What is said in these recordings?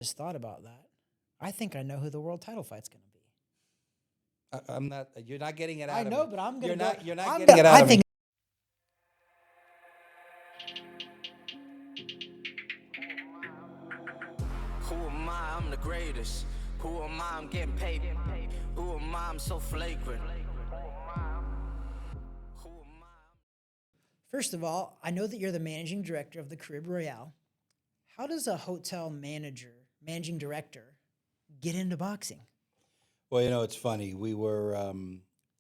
Just thought about that. I think I know who the world title fight's going to be. I'm not. You're not getting it out I of know, me. but I'm going You're to not. go. You're not I'm getting it out I of me. think. Who am I? I'm the greatest. Who am I? I'm getting paid. Who am I? I'm so flagrant. Who am I? First of all, I know that you're the managing director of the Caribe Royale. How does a hotel manager, managing director, get into boxing? Well, you know, it's funny. We were.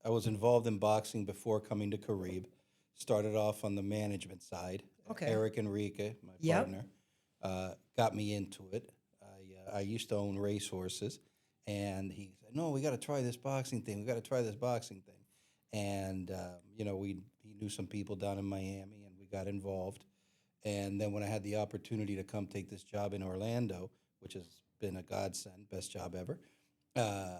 I was involved in boxing before coming to Caribe. Started off on the management side. Okay. Eric Enrique, my Yep. partner, got me into it. I used to own racehorses, and he said, "No, we got to try this boxing thing. We got to try this boxing thing." And you know, he knew some people down in Miami, and we got involved. And then when I had the opportunity to come take this job in Orlando, which has been a godsend, best job ever, uh,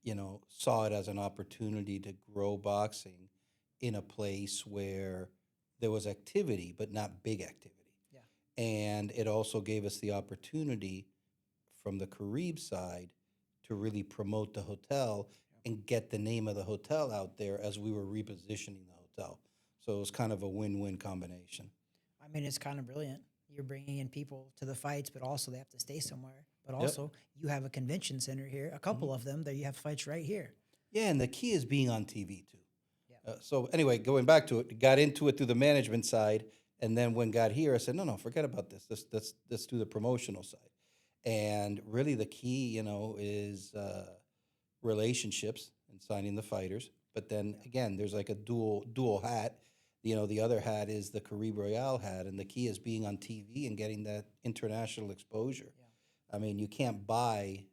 you know, saw it as an opportunity to grow boxing in a place where there was activity, but not big activity. Yeah. And it also gave us the opportunity from the Caribe side to really promote the hotel and get the name of the hotel out there as we were repositioning the hotel. So it was kind of a win-win combination. I mean, it's kind of brilliant. You're bringing in people to the fights, but also they have to stay somewhere. But Yep. also, you have a convention center here, a couple of them that you have fights right here. Yeah, and the key is being on TV too. Yeah. So anyway, going back to it, got into it through the management side, and then when got here, I said, no, forget about this. Let's do the promotional side. And really, the key, you know, is relationships and signing the fighters. But then again, there's like a dual hat. You know, the other hat is the Caribe Royale hat, and the key is being on TV and getting that international exposure. I mean, you can't buy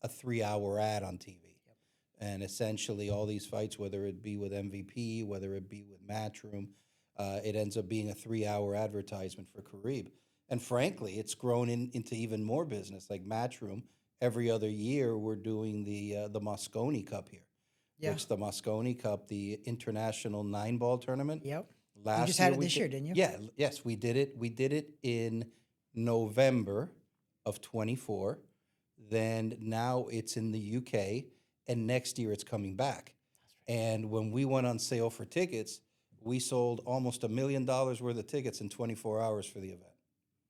a 3-hour ad on TV. And essentially, all these fights, whether it be with MVP, whether it be with Matchroom, it ends up being a 3-hour advertisement for Caribe. And frankly, it's grown into even more business. Like Matchroom, every other year we're doing the Moscone Cup here, Yeah. which the Moscone Cup, the international 9-ball tournament. Yep. Last You just had year it we this did- year, didn't you? Yeah, yes, we did it. We did it in November of 24. Then now it's in the UK, and next year it's coming back. And when we went on sale for tickets, we sold almost $1 million worth of tickets in 24 hours for the event.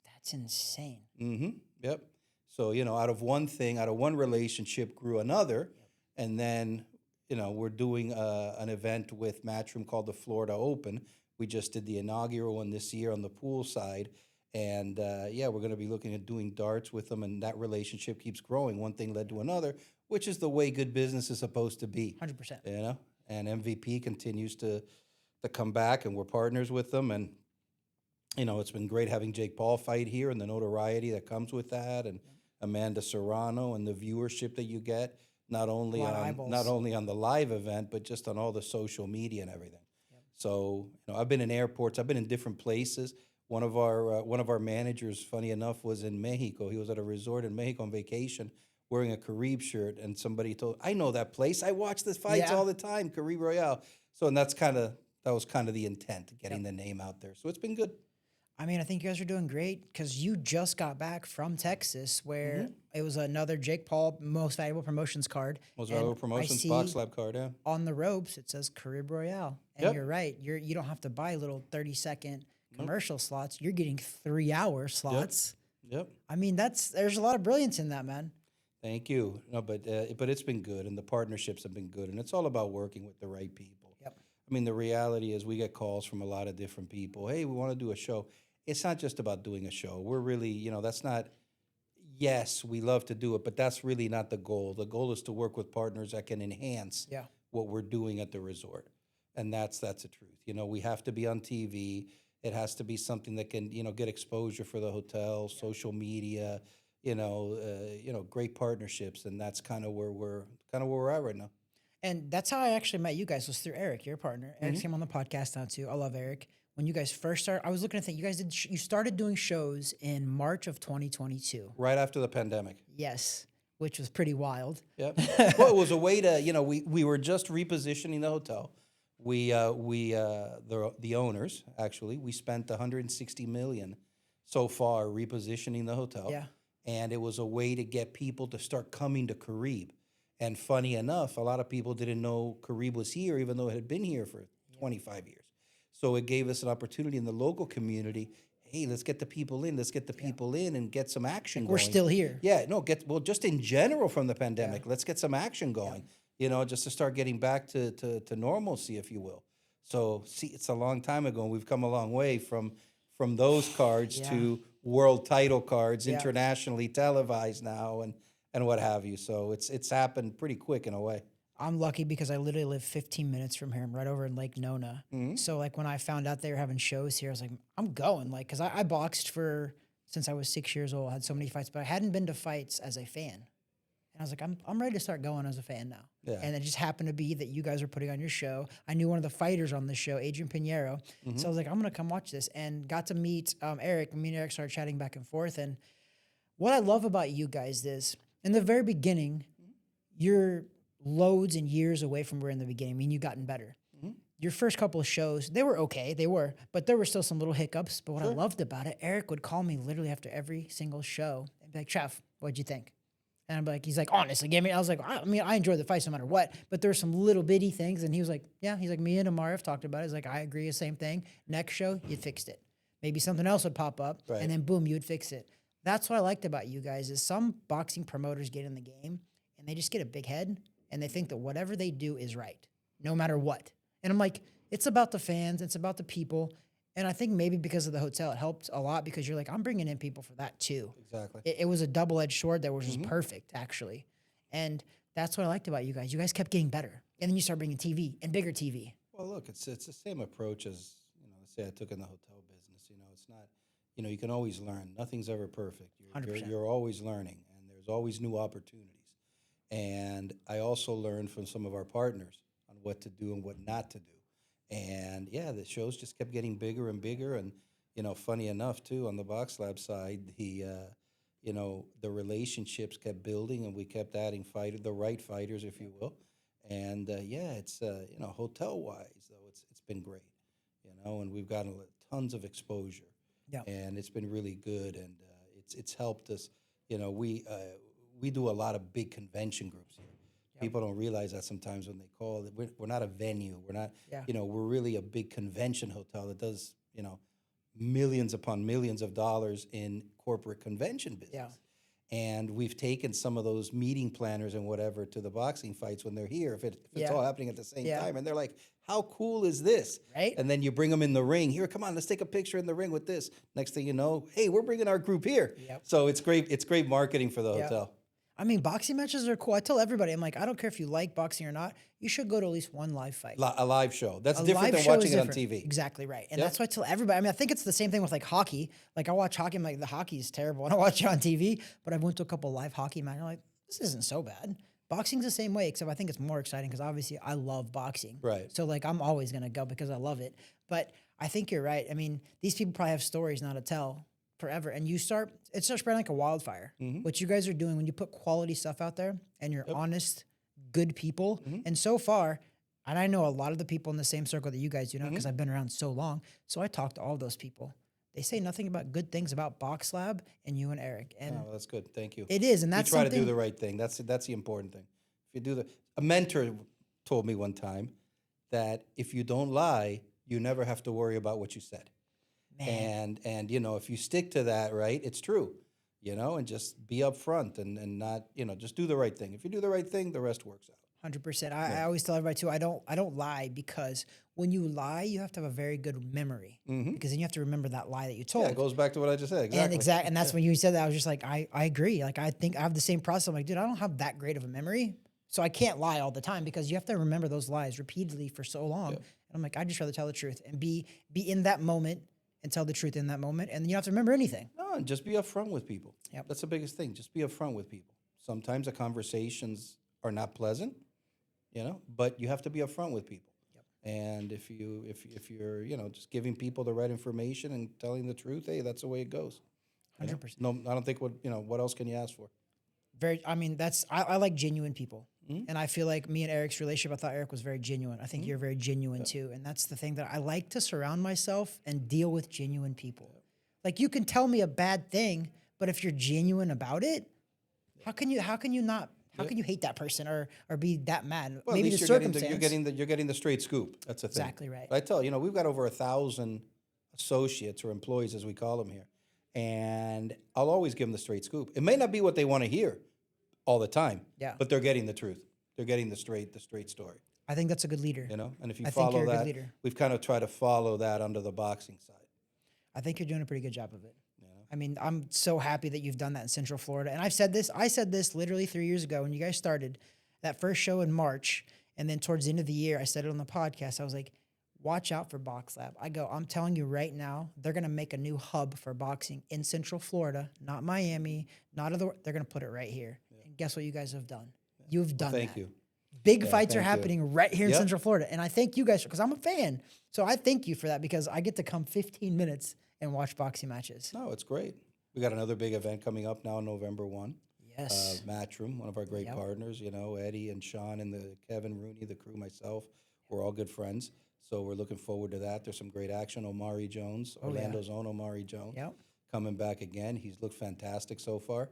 That's insane. Mm-hmm. Yep. So, you know, out of one relationship grew another. And then, you know, we're doing an event with Matchroom called the Florida Open. We just did the inaugural one this year on the pool side. And yeah, we're going to be looking at doing darts with them. And that relationship keeps growing. One thing led to another, which is the way good business is supposed to be. 100%. You know? And MVP continues to come back, and we're partners with them. And you know, it's been great having Jake Paul fight here and the notoriety that comes with that, and Amanda Serrano and the viewership that you get, not only A lot of on eyeballs. the live event, but just on all the social media and everything. So, you know, I've been in airports, I've been in different places. One of our managers, funny enough, was in Mexico. He was at a resort in Mexico on vacation, wearing a Caribe shirt, and somebody told, "I know that place. I watch the fights Yeah. all the time, Caribe Royale." So, and that was kind of the intent, getting the name out there. So it's been good. I mean, I think you guys are doing great because you just got back from Texas where it was another Jake Paul Most Valuable Promotions card. Most and Valuable Promotions, I see BOXLAB card, yeah. on the ropes, it says Caribe Royale. And Yep. you're right. You don't have to buy little 30-second commercial slots. You're getting 3-hour slots. Yep. I mean, there's a lot of brilliance in that, man. Thank you. No, but it's been good, and the partnerships have been good, and it's all about working with the right people. Yep. I mean, the reality is we get calls from a lot of different people. Hey, we want to do a show. It's not just about doing a show. We're really, you know, that's not. Yes, we love to do it, but that's really not the goal. The goal is to work with partners that can enhance Yeah. what we're doing at the resort, and that's the truth. You know, we have to be on TV. It has to be something that can, you know, get exposure for the hotel, social media, great partnerships, and that's kind of where we're at right now. And that's how I actually met you guys was through Eric, your partner. Eric came on the podcast now too. I love Eric. When you guys first started, I was looking at that. You guys you started doing shows in March of 2022. Right after the pandemic. Yes, which was pretty wild. Yep. Well, it was a way to, you know, we were just repositioning the hotel. The owners actually, we spent 160 million so far repositioning the hotel. Yeah. and it was a way to get people to start coming to Caribe. And funny enough, a lot of people didn't know Caribe was here, even though it had been here for 25 years. So it gave us an opportunity in the local community. Hey, let's get the people in. Let's get the people in and get some action We're going. still here. Yeah, no, just in general from the pandemic, let's get some action going. You know, just to start getting back to normalcy, if you will. So, see, it's a long time ago, and we've come a long way from those cards to world title cards, internationally televised now, and what have you. So it's happened pretty quick in a way. I'm lucky because I literally live 15 minutes from here. I'm right over in Lake Nona. So like when I found out they were having shows here, I was like, I'm going. Like, because I boxed since I was 6 years old. I had so many fights, but I hadn't been to fights as a fan. And I was like, I'm ready to start going as a fan now. Yeah. And it just happened to be that you guys were putting on your show. I knew one of the fighters on the show, Adrian Pinheiro. So I was like, I'm going to come watch this. And got to meet Eric. Me and Eric started chatting back and forth. And what I love about you guys is, in the very beginning, you're loads and years away from where in the beginning. I mean, you've gotten better. Your first couple of shows, they were okay. They were. But there were still some little hiccups. But what I loved about it, Eric would call me literally after every single show and be like, Trav, what'd you think? And I'm like, he's like, honestly, give me. I was like, I mean, I enjoy the fights no matter what, but there's some little bitty things. And he was like, yeah, he's like, me and Amaury have talked about it. He's like, I agree, the same thing. Next show, you fixed it. Maybe something else would pop up, and then boom, you would fix it. That's what I liked about you guys is some boxing promoters get in the game and they just get a big head and they think that whatever they do is right, no matter what. And I'm like, it's about the fans, it's about the people. And I think maybe because of the hotel, it helped a lot because you're like, I'm bringing in people for that too. Exactly. It was a double-edged sword that was just perfect, actually. And that's what I liked about you guys. You guys kept getting better. And then you start bringing TV and bigger TV. Well, look, it's the same approach as, let's say I took in the hotel business. It's not, you can always learn. Nothing's ever perfect. You're always learning, and there's always new opportunities. And I also learned from some of our partners on what to do and what not to do. And yeah, the shows just kept getting bigger and bigger. And, funny enough, too, on the BOXLAB side, the relationships kept building and we kept adding the right fighters, if you will. And it's, hotel-wise, though, it's been great, and we've gotten tons of exposure. Yeah. And it's been really good. And it's helped us. We do a lot of big convention groups here. People don't realize that sometimes when they call. We're not a venue. We're not, we're really a big convention hotel that does, millions upon millions of dollars in corporate convention business. Yeah. And we've taken some of those meeting planners and whatever to the boxing fights when they're here, if it's all happening at the same time. And they're like, how cool is this? Right. And then you bring them in the ring. Here, come on, let's take a picture in the ring with this. Next thing you know, hey, we're bringing our group here. Yep. So it's great. It's great marketing for the hotel. I mean, boxing matches are cool. I tell everybody, I'm like, I don't care if you like boxing or not. You should go to at least one live fight. A live show. That's different than watching it on TV. Exactly right. And that's why I tell everybody. I mean, I think it's the same thing with like hockey. Like I watch hockey, I'm like, the hockey is terrible. And I watch it on TV. But I went to a couple live hockey matches. I'm like, this isn't so bad. Boxing's the same way, except I think it's more exciting because obviously I love boxing. Right. So like I'm always going to go because I love it. But I think you're right. I mean, these people probably have stories now to tell forever, and it starts spreading like a wildfire. What you guys are doing when you put quality stuff out there and you're honest, good people. And so far, and I know a lot of the people in the same circle that you guys do now because I've been around so long. So I talk to all those people. They say nothing about good things about BOXLAB and you and Eric. And that's good. Thank you. It is, and that's you try to do the right thing. That's the important thing. If you do a mentor told me one time that if you don't lie, you never have to worry about what you said. Man. And if you stick to that, right, it's true, and just be upfront and not, just do the right thing. If you do the right thing, the rest works out. 100%. I always tell everybody too, I don't lie because when you lie, you have to have a very good memory because then you have to remember that lie that you told. Yeah, it goes back to what I just said. Exactly. And that's when you said that, I was just like, I agree. Like, I think I have the same process. I'm like, dude, I don't have that great of a memory. So I can't lie all the time because you have to remember those lies repeatedly for so long. Yeah. And I'm like, I'd just rather tell the truth and be in that moment and tell the truth in that moment. And you don't have to remember anything. No, and just be upfront with people. Yep. That's the biggest thing. Just be upfront with people. Sometimes the conversations are not pleasant, but you have to be upfront with people. Yep. And if you're, just giving people the right information and telling the truth, hey, that's the way it goes. 100%. No, I don't think what else can you ask for? I like genuine people. And I feel like me and Eric's relationship, I thought Eric was very genuine. I think you're very genuine too. And that's the thing that I like to surround myself and deal with genuine people. Like you can tell me a bad thing, But if you're genuine about it, how can you hate that person or be that mad? Well, Maybe at least the you're getting circumstance. you're getting the straight scoop. That's the thing. Exactly right. I tell you, we've got over 1,000 associates or employees, as we call them here, and I'll always give them the straight scoop. It may not be what they want to hear all the time, Yeah. but they're getting the truth. They're getting the straight story. I think that's a good leader. And if you I think follow you're a good that, leader. we've kind of tried to follow that under the boxing side. I think you're doing a pretty good job of it. I mean, I'm so happy that you've done that in Central Florida. And I said this literally 3 years ago when you guys started that first show in March. And then towards the end of the year, I said it on the podcast. I was like, watch out for BOXLAB. I'm telling you right now, they're going to make a new hub for boxing in Central Florida, not Miami, they're going to put it right here. Yeah. And guess what you guys have done? You've done Thank that. you. Big fights are happening right here in Yep. Central Florida. And I thank you guys because I'm a fan. So I thank you for that because I get to come 15 minutes and watch boxing matches. No, it's great. We got another big event coming up now on November 1. Yes. Matchroom, one of our great partners, Eddie and Sean and the Kevin Rooney, the crew, myself, we're all good friends. So we're looking forward to that. There's some great action. Amaury Jones, Orlando's own Amaury Jones, coming back again. He's looked fantastic so far.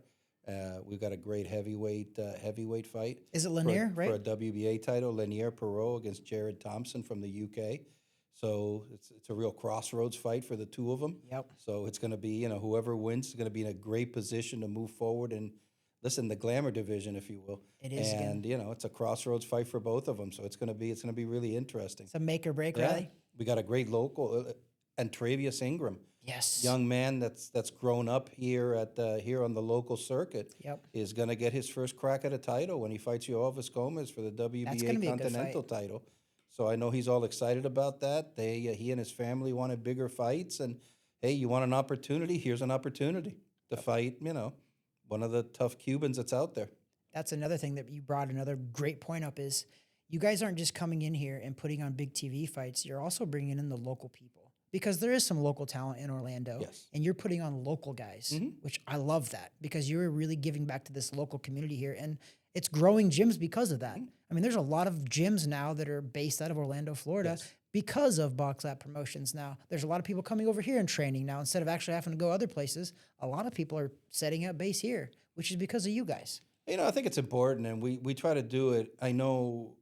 We've got a great heavyweight fight. Is it Lanier, right? For a WBA title, Lanier Perot against Jared Thompson from the UK. So it's a real crossroads fight for the two of them. Yep. So it's going to be, whoever wins is going to be in a great position to move forward and listen, the glamour division, if you will. It is. And it's a crossroads fight for both of them. So it's going to be really interesting. It's a make or break rally. We got a great local, and Travis Ingram. Yes. Young man that's grown up here here on the local circuit. Yep. Is going to get his first crack at a title when he fights Elvis Gomez for the WBA Continental title. So I know he's all excited about that. He and his family wanted bigger fights, and hey, you want an opportunity? Here's an opportunity to fight. One of the tough Cubans that's out there. That's another thing that you brought another great point up is you guys aren't just coming in here and putting on big TV fights. You're also bringing in the local people because there is some local talent in Orlando. Yes. And you're putting on local guys, which I love that because you're really giving back to this local community here. And it's growing gyms because of that. I mean, there's a lot of gyms now that are based out of Orlando, Florida because of BOXLAB promotions now. There's a lot of people coming over here and training now instead of actually having to go other places. A lot of people are setting up base here, which is because of you guys. I think it's important, and we try to do it. I know,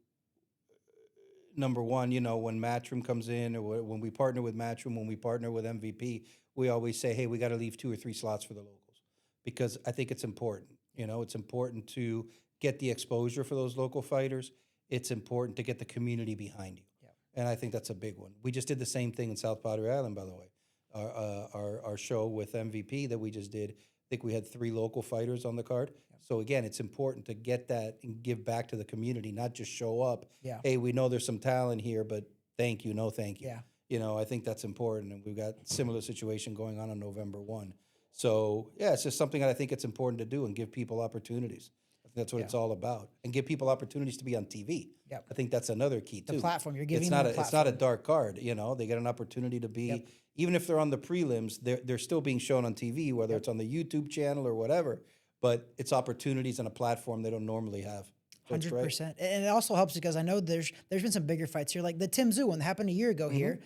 number one, when Matchroom comes in or when we partner with Matchroom, when we partner with MVP, we always say, hey, we got to leave 2 or 3 slots for the locals because I think it's important. It's important to get the exposure for those local fighters. It's important to get the community behind you. Yeah. And I think that's a big one. We just did the same thing in South Padre Island, by the way. Our show with MVP that we just did, I think we had 3 local fighters on the card. Yeah. So again, it's important to get that and give back to the community, not just show up. Yeah. Hey, we know there's some talent here, but thank you, no thank you. Yeah. I think that's important, and we've got similar situation going on November 1. So, yeah, it's just something that I think it's important to do and give people opportunities. I think that's what it's all about. And give people opportunities to be on TV. Yep. I think that's another key, too. The platform. You're giving them a platform. It's not a dark card. They get an opportunity to be, even if they're on the prelims, they're still being shown on TV, whether it's on the YouTube channel or whatever. But it's opportunities and a platform they don't normally have. So 100%. And it also helps because I know there's been some bigger fights here, like the Tim Tszyu one that happened a year ago here.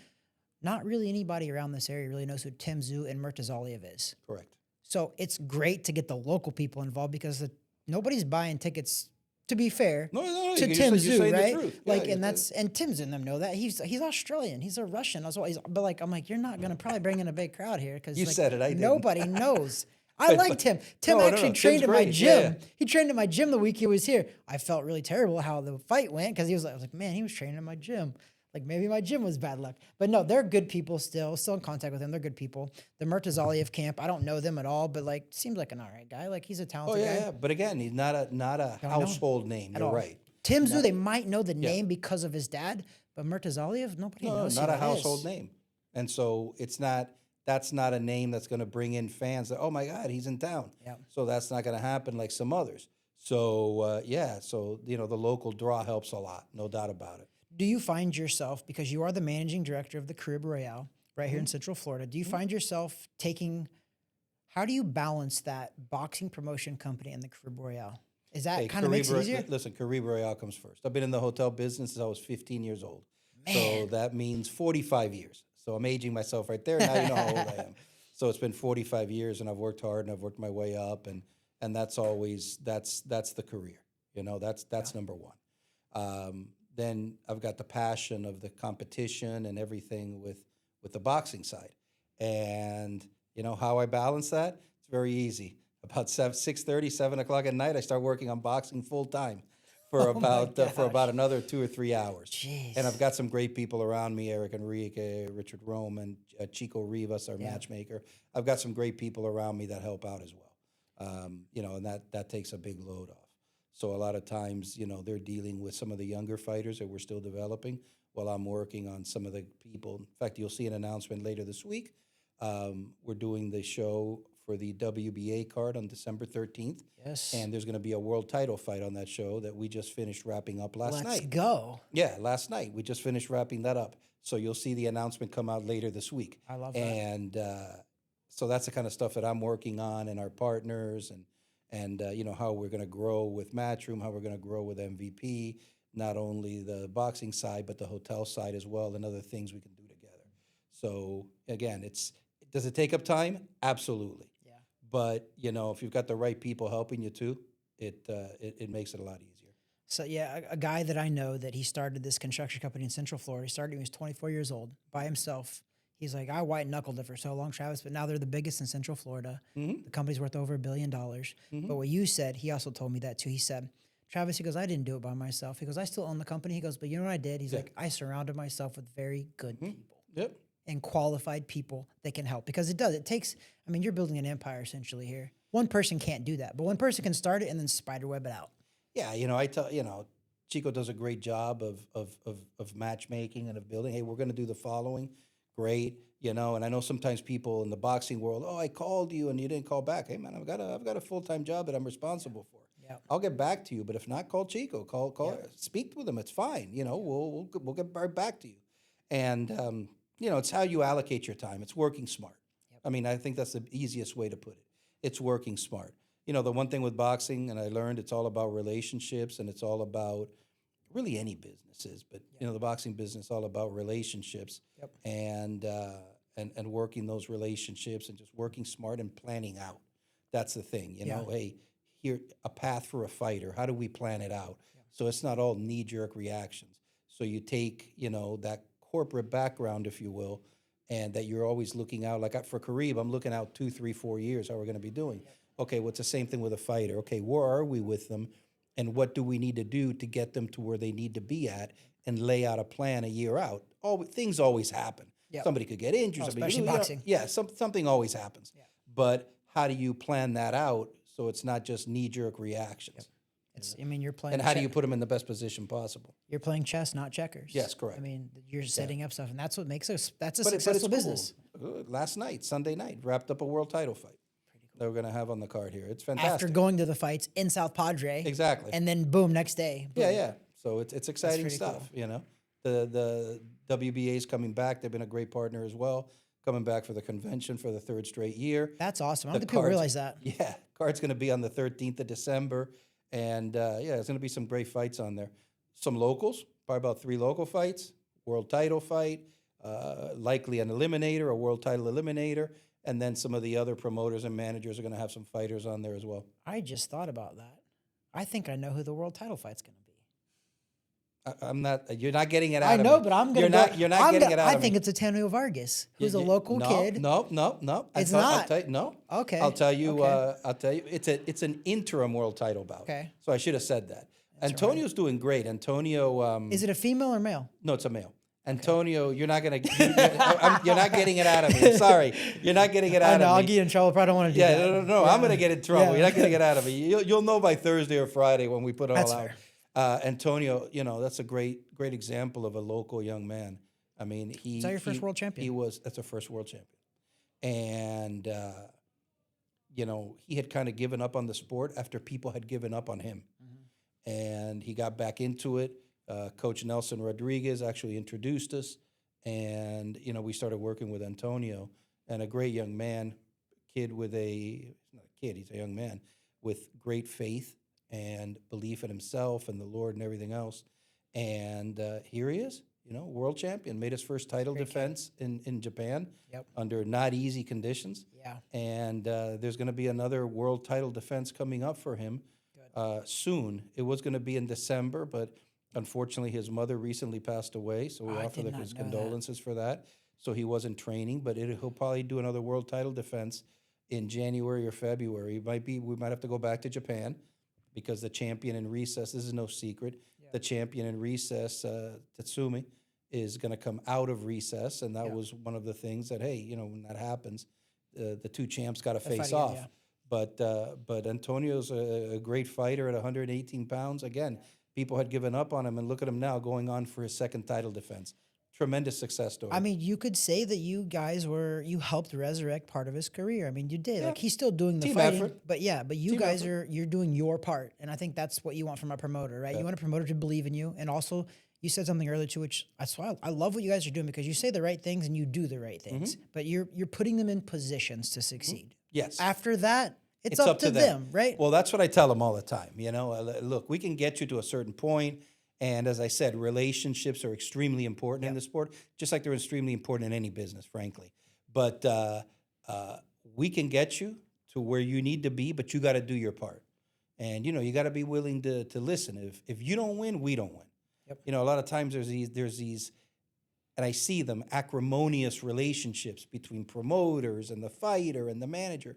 Not really anybody around this area really knows who Tim Tszyu and Murtazaliev is. Correct. So it's great to get the local people involved because nobody's buying tickets, to be fair, to Tim Tszyu, right? And Tim's in them know that. He's Australian. He's a Russian as well. But I'm like, you're not going to probably bring in a big crowd here because you said it. I didn't. Nobody knows. I liked him. Tim actually trained at my gym. Yeah. He trained at my gym the week he was here. I felt really terrible how the fight went because I was like, man, he was training at my gym. Like maybe my gym was bad luck. But no, they're good people still in contact with them. They're good people. The Murtazaliev camp, I don't know them at all, but seems like an all right guy. Like he's a talented guy. Yeah. But again, he's not a household name. You're right. Tim Tszyu, they might know the name because of his dad, but Murtazaliev, nobody knows. Not a household name. And so that's not a name that's going to bring in fans that, oh my God, he's in town. Yeah. So that's not going to happen like some others. So the local draw helps a lot, no doubt about it. Do you find yourself, because you are the managing director of the Caribe Royale right here in Central Florida, do you find yourself how do you balance that boxing promotion company and the Caribe Royale? Is that kind of makes it easier? Listen, Caribe Royale comes first. I've been in the hotel business since I was 15 years old. Man. So that means 45 years. So I'm aging myself right there. Now you know how old I am. So it's been 45 years, and I've worked hard, and I've worked my way up, and that's always that's the career. That's number one. Then I've got the passion of the competition and everything with the boxing side, and how I balance that. It's very easy. About 6:30, 7 o'clock at night, I start working on boxing full time for about another 2 or 3 hours. Jeez. And I've got some great people around me: Eric, Enrique, Richard Rome, and Chico Rivas, our matchmaker. I've got some great people around me that help out as well. And that takes a big load off. So a lot of times, they're dealing with some of the younger fighters that we're still developing while I'm working on some of the people. In fact, you'll see an announcement later this week. We're doing the show for the WBA card on December 13th. Yes. And there's going to be a world title fight on that show that we just finished wrapping up last night. Let's go. Yeah, last night. We just finished wrapping that up. So you'll see the announcement come out later this week. I love that. And so that's the kind of stuff that I'm working on, and our partners, and how we're going to grow with Matchroom, how we're going to grow with MVP, not only the boxing side, but the hotel side as well, and other things we can do together. So again, does it take up time? Absolutely. Yeah. But if you've got the right people helping you too, it makes it a lot easier. So yeah, a guy that I know that he started this construction company in Central Florida. He started when he was 24 years old by himself. He's like, I white knuckled it for so long, Travis, but now they're the biggest in Central Florida. Mm-hmm. The company's worth over $1 billion. Mm-hmm. But what you said, he also told me that too. He said, Travis, he goes, I didn't do it by myself. He goes, I still own the company. He goes, but you know what I did? He's like, I surrounded myself with very good people. Yep. And qualified people that can help, because it takes, you're building an empire essentially here. One person can't do that, but one person can start it and then spiderweb it out. Yeah, I tell Chico does a great job of matchmaking and of building. Hey, we're going to do the following. Great, and I know sometimes people in the boxing world, I called you and you didn't call back. Hey man, I've got a full-time job that I'm responsible for. Yeah. I'll get back to you, but if not, call Chico. Call. Speak with him. It's fine. We'll get right back to you. And it's how you allocate your time. It's working smart. Yep. I think that's the easiest way to put it. It's working smart. The one thing with boxing, and I learned, it's all about relationships, and it's all about really any businesses, but the boxing business is all about relationships. Yep. And working those relationships and just working smart and planning out. That's the thing. Hey, here a path for a fighter. How do we plan it out? Yep. So it's not all knee-jerk reactions. So you take that corporate background, if you will, and that you're always looking out. Like for Caribe, I'm looking out 2, 3, 4 years, how we're going to be doing. Yep. Okay, what's the same thing with a fighter? Okay, where are we with them? And what do we need to do to get them to where they need to be at, and lay out a plan a year out? Things always happen. Yep. Somebody could get injured. Especially boxing. Something always happens. Yeah. But how do you plan that out so it's not just knee-jerk reactions? Yep. You're playing. And how do you put them in the best position possible? You're playing chess, not checkers. Yes, correct. You're setting up stuff, and that's what makes that's a But successful it's business. Cool. Last night, Sunday night, wrapped up a world title fight that we're going to have on the card here. It's fantastic. After going to the fights in South Padre. Exactly. And then boom, next day. Boom. Yeah. So it's exciting stuff, cool. The WBA is coming back. They've been a great partner as well, coming back for the convention for the 3rd straight year. That's awesome. I don't think people realize that. Yeah, card's going to be on the 13th of December, and there's going to be some great fights on there. Some locals, probably about 3 local fights, world title fight, likely an eliminator, a world title eliminator, and then some of the other promoters and managers are going to have some fighters on there as well. I just thought about that. I think I know who the world title fight's going to be. I'm not. You're not getting it out of me. I know, but I'm going to. You're not getting it out of me. I think it's Antonio Vargas, who's a local kid. No. It's not. I'll tell you, no. Okay. I'll tell you. Okay. I'll tell you. It's an interim world title bout. Okay. So I should have said that. That's Antonio's doing great. Antonio. Is it a female or male? No, it's a male. Antonio, you're not gonna. You're not getting it out of me. Sorry, you're not getting it out of me. I'll get in trouble. Probably don't want to do that. No. I'm gonna get in trouble. You're not gonna get out of me. You'll know by Thursday or Friday when we put it all out. Fair. Antonio, that's a great example of a local young man. Is that your first world champion? That's a first world champion, and he had kind of given up on the sport after people had given up on him, and he got back into it. Coach Nelson Rodriguez actually introduced us, and we started working with Antonio, and a great young man, he's not a kid, he's a young man with great faith and belief in himself and the Lord and everything else. And here he is. world champion, made his first title defense in Japan Yep. under not easy conditions. Yeah. And there's going to be another world title defense coming up for him soon. It was going to be in December, but unfortunately his mother recently passed away, so we I offer did his not know that. condolences for that. So he wasn't training, but he'll probably do another world title defense in January or February. We might have to go back to Japan because the champion in recess, this is no secret, the champion in recess, Tatsumi, is going to come out of recess, and that was one of the things that, hey, when that happens, the two champs got to face fight off. again, But Antonio's a great fighter at 118 pounds. Again, people had given up on him, and look at him now going on for his second title defense. Tremendous success story. I mean, you could say that you guys you helped resurrect part of his career. I mean, you did. Like, he's still doing the Team fighting, effort. but you Team guys effort. you're doing your part, and I think that's what you want from a promoter, right? You want a promoter to believe in you, and also you said something earlier too, which that's why I love what you guys are doing, because you say the right things and you do the right things, but you're putting them in positions to succeed. Yes. After that, it's up to them, right? Well, that's what I tell them all the time. Look, we can get you to a certain point, and as I said, relationships are extremely important in the sport, just like they're extremely important in any business, frankly. But we can get you to where you need to be, but you got to do your part, and you got to be willing to listen. If you don't win, we don't win. Yep. A lot of times there's these, and I see them, acrimonious relationships between promoters and the fighter and the manager.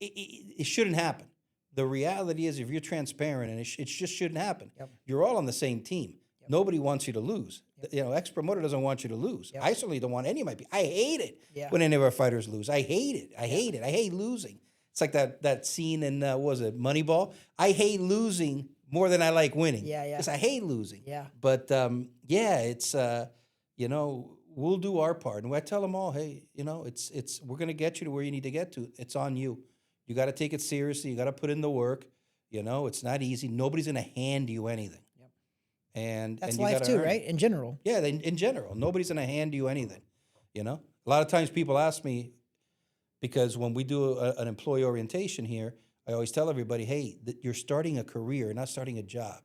It shouldn't happen. The reality is, if you're transparent, and it just shouldn't happen. Yep. You're all on the same team. Yep. Nobody wants you to lose. Yep. Ex-promoter doesn't want you to lose. Yep. I certainly don't want any of my people. I hate it when any of our fighters lose. I hate it. I hate it. I hate losing. It's like that scene in, what was it, Moneyball? I hate losing more than I like winning. Yeah. Because I hate losing. Yeah. But, it's, we'll do our part. And I tell them all, hey, we're going to get you to where you need to get to. It's on you. You got to take it seriously. You got to put in the work. It's not easy. Nobody's going to hand you anything. Yep. And that's you life gotta too, earn. right? In general. Yeah, in general, nobody's going to hand you anything. A lot of times people ask me, because when we do an employee orientation here, I always tell everybody, hey, you're starting a career, not starting a job.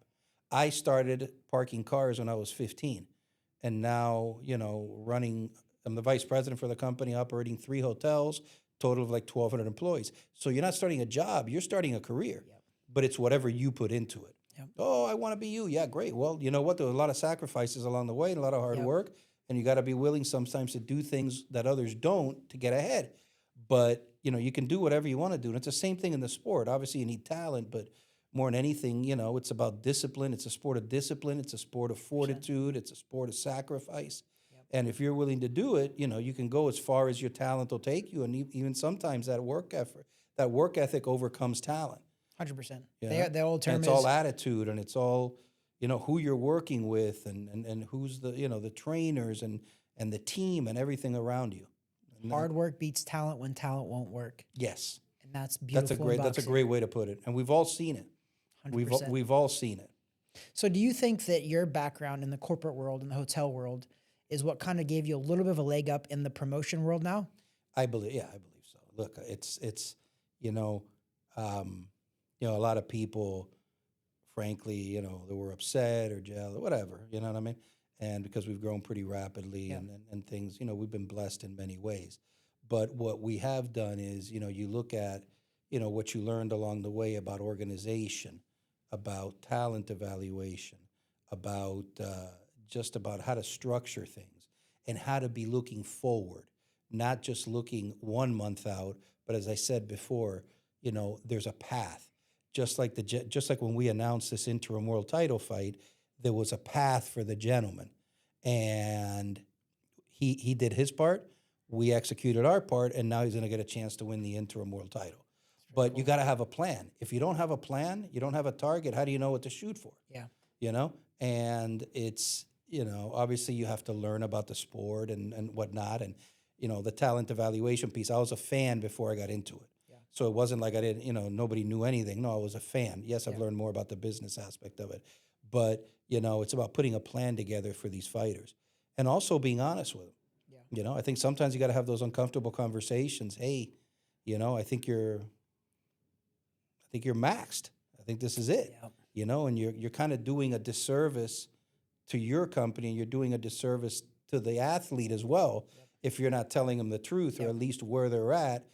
I started parking cars when I was 15, and now I'm the vice president for the company, operating 3 hotels. Total of like 1,200 employees. So you're not starting a job, you're starting a career, but it's whatever you put into it. Yep. Oh, I want to be you. Yeah, great. Well, you know what? There were a lot of sacrifices along the way and a lot of hard work, and you got to be willing sometimes to do things that others don't to get ahead. But, you can do whatever you want to do. And it's the same thing in the sport. Obviously, you need talent, but more than anything, it's about discipline. It's a sport of discipline. It's a sport of fortitude. It's a sport of sacrifice. And if you're willing to do it, you can go as far as your talent will take you. And even sometimes that work ethic overcomes talent. 100%. Yeah. The old term and it's all attitude, and it's all, who you're working with, and who's the trainers and the team and everything around you. And hard work beats talent when talent won't work. Yes. And that's beautiful. That's a great way to put it. And we've all seen it. 100%. We've all seen it. So do you think that your background in the corporate world, in the hotel world, is what kind of gave you a little bit of a leg up in the promotion world now? I believe so. Look, it's a lot of people, frankly, that were upset or jealous or whatever, you know what I mean? And because we've grown pretty rapidly and things, we've been blessed in many ways. But what we have done is, you look at, what you learned along the way about organization, about talent evaluation, about just about how to structure things and how to be looking forward, not just looking 1 month out, but as I said before, there's a path. Just like when we announced this interim world title fight, there was a path for the gentleman, and he did his part. We executed our part, and now he's going to get a chance to win the interim world title. But you got to have a plan. If you don't have a plan, you don't have a target, how do you know what to shoot for? Yeah. And it's, obviously you have to learn about the sport and whatnot. And, the talent evaluation piece, I was a fan before I got into it. Yeah. So it wasn't like I didn't, nobody knew anything. No, I was a fan. Yes, I've learned more about the business aspect of it. But, it's about putting a plan together for these fighters and also being honest with them. Yeah. I think sometimes you got to have those uncomfortable conversations. Hey, I think you're maxed. I think this is it. Yeah. And you're kind of doing a disservice to your company, and you're doing a disservice to the athlete as well if you're not telling them the truth or at least where they're at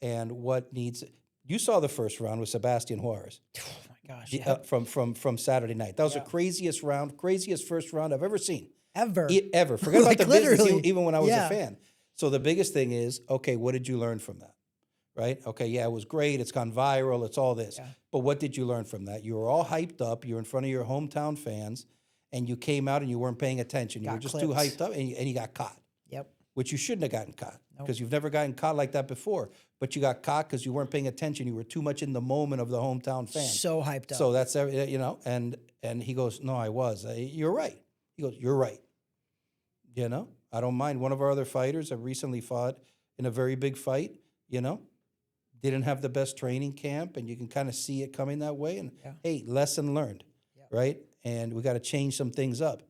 and what needs. You saw the first round with Sebastian Juarez. Oh my gosh. From Saturday night. That was the craziest first round I've ever seen. Ever. Ever. Forget about Like, the business, literally. even when I was Yeah. a fan. So the biggest thing is, okay, what did you learn from that? Right? Okay, yeah, it was great. It's gone viral. It's all this. Yeah. But what did you learn from that? You were all hyped up. You're in front of your hometown fans, and you came out and you weren't paying attention. You Got were just clipped. too hyped up, and you got caught, Yep. which you shouldn't have gotten caught Nope. because you've never gotten caught like that before. But you got caught because you weren't paying attention. You were too much in the moment of the hometown fan. So hyped up. So that's, you know, and he goes, no, I was. You're right. He goes, you're right. You know, I don't mind. One of our other fighters that recently fought in a very big fight, you know, didn't have the best training camp, and you can kind of see it coming that way. And hey, lesson learned, right? And we got to change some things up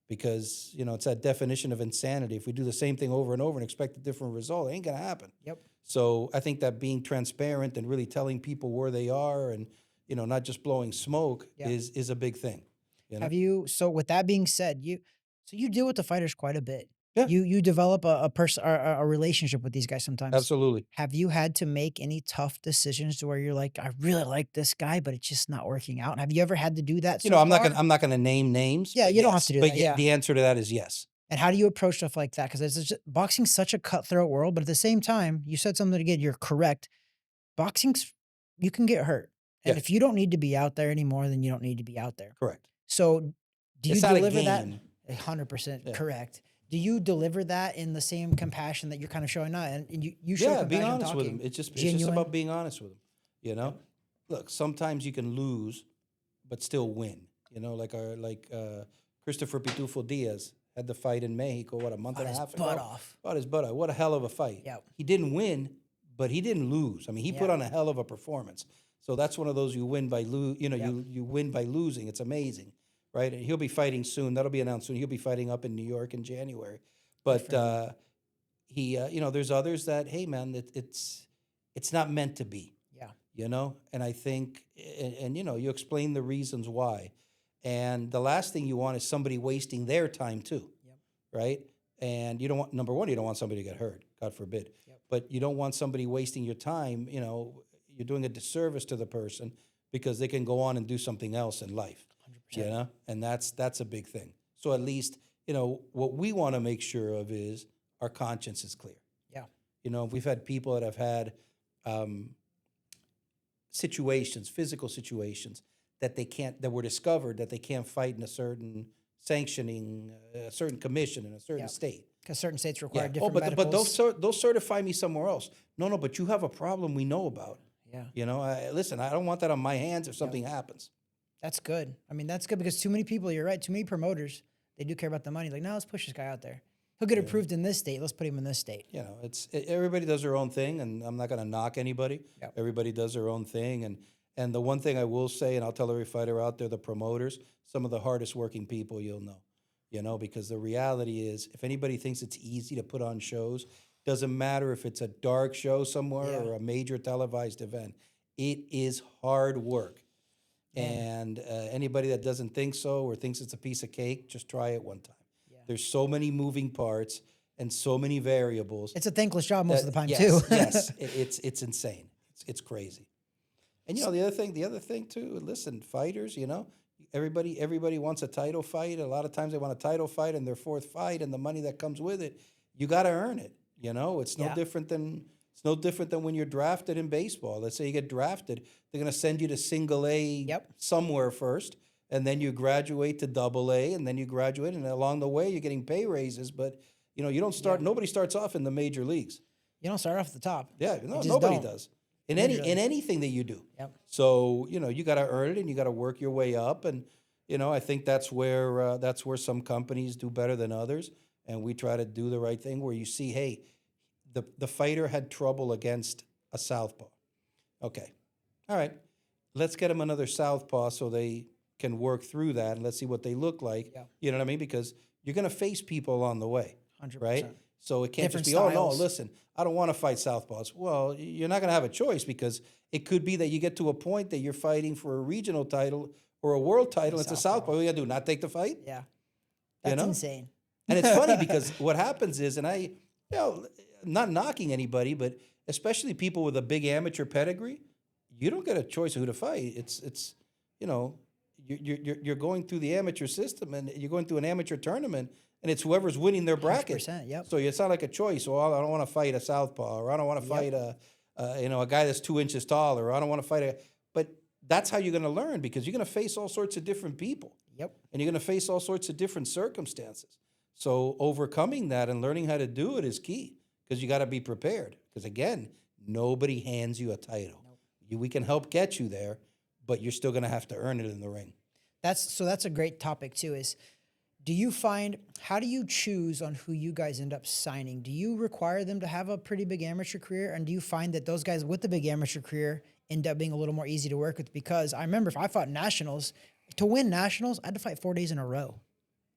because, you know, it's that definition of insanity. If we do the same thing over and over and expect a different result, it ain't going to happen. Yep. So I think that being transparent and really telling people where they are and, you know, not just blowing smoke is a big thing. You know? Have you? So with that being said, you deal with the fighters quite a bit. Yeah. You develop a relationship with these guys sometimes. Absolutely. Have you had to make any tough decisions to where you're like, I really like this guy, but it's just not working out? Have you ever had to do that? You know, I'm not gonna name names. Yeah, but you don't have to do but that, yeah. the answer to that is yes. And how do you approach stuff like that? Because boxing's such a cutthroat world, but at the same time, you said something again. You're correct. Boxing's you can get hurt, and Yeah. if you don't need to be out there anymore, then you don't need to be out there. Correct. So, do you It's not a deliver that? game. 100% correct. Do you deliver that in the same compassion that you're kind of showing now? And you show Yeah, being compassion honest with talking. them. It's just Genuine. about being honest with them. You know, look, sometimes you can lose, but still win. You know, like Christopher Pitufo Diaz had the fight in Mexico, a month and a half ago. butt off. Fought his butt off. What a hell of a fight. Yep. He didn't win, but he didn't lose. I mean, he put Yeah. on a hell of a performance. So that's one of those you win by Yep. you win by losing. It's amazing, right? And he'll be fighting soon. That'll be announced soon. He'll be fighting up in New York in January. But you know, there's others that, hey, man, it's not meant to be. Yeah. You know, and I think, and you know, you explain the reasons why, and the last thing you want is somebody wasting their time too, right? And you don't want, number one, you don't want somebody to get hurt, God forbid. But you don't want somebody wasting your time. You know, you're doing a disservice to the person because they can go on and do something else in life. 100%. You know, and that's a big thing. So at least, you know, what we want to make sure of is our conscience is clear. Yeah. You know, we've had people that have had situations, physical situations that were discovered that they can't fight in a certain sanctioning, a certain commission in a certain state. Because certain states require Yeah. different but medicals. they'll certify me somewhere else. No, but you have a problem we know about. Yeah. You know, listen, I don't want that on my hands if something happens. That's good. I mean, that's good because too many people, you're right, too many promoters, they do care about the money. Like, no, let's push this guy out there. He'll get approved in this state. Let's put him in this state. You know, everybody does their own thing, and I'm not going to knock anybody. Yep. Everybody does their own thing, and the one thing I will say, and I'll tell every fighter out there, the promoters, some of the hardest working people you'll know. You know, because the reality is, if anybody thinks it's easy to put on shows, doesn't matter if it's a dark show somewhere or a major televised event, it is hard work. And anybody that doesn't think so or thinks it's a piece of cake, just try it one time. There's so many moving parts and so many variables. It's a thankless job most of the time, yes, too. Yes, it's insane. It's crazy. And you know the other thing too. Listen, fighters, you know, everybody wants a title fight. A lot of times they want a title fight and their fourth fight and the money that comes with it. You got to earn it. You know, it's no different than when you're drafted in baseball. Let's say you get drafted, they're going to send you to single A somewhere first, and then you graduate to double A, and then you graduate, and along the way you're getting pay raises. But you know, you don't start. Nobody starts off in the major leagues. You don't start off at the top. Yeah, You no, just nobody don't. does. In anything that you do. Yep. So, you know, you got to earn it and you got to work your way up. And, you know, I think that's where some companies do better than others. And we try to do the right thing where you see, hey, the fighter had trouble against a southpaw. Okay. All right. Let's get them another southpaw so they can work through that. And let's see what they look like. Yeah. You know what I mean? Because you're going to face people along the way. 100%. Right? So it can't Different just be, oh, no, styles. listen, I don't want to fight southpaws. Well, you're not going to have a choice because it could be that you get to a point that you're fighting for a regional title or a world title. It's a southpaw. What are you going to do, not take the fight? Yeah. That's insane. And it's funny because what happens is, and not knocking anybody, but especially people with a big amateur pedigree, you don't get a choice of who to fight. It's you're going through the amateur system, and you're going through an amateur tournament, and it's whoever's winning their bracket. 100%, yep. So it's not like a choice. Well, I don't want to fight a southpaw, or I don't want to fight a guy that's 2 inches taller, or I don't want to fight But that's how you're going to learn, because you're going to face all sorts of different people. Yep. And you're going to face all sorts of different circumstances. So overcoming that and learning how to do it is key, because you got to be prepared. Because again, nobody hands you a title. We can help get you there, but you're still going to have to earn it in the ring. That's a great topic too. How do you choose on who you guys end up signing? Do you require them to have a pretty big amateur career? And do you find that those guys with the big amateur career end up being a little more easy to work with? Because I remember if I fought nationals, to win nationals, I had to fight 4 days in a row.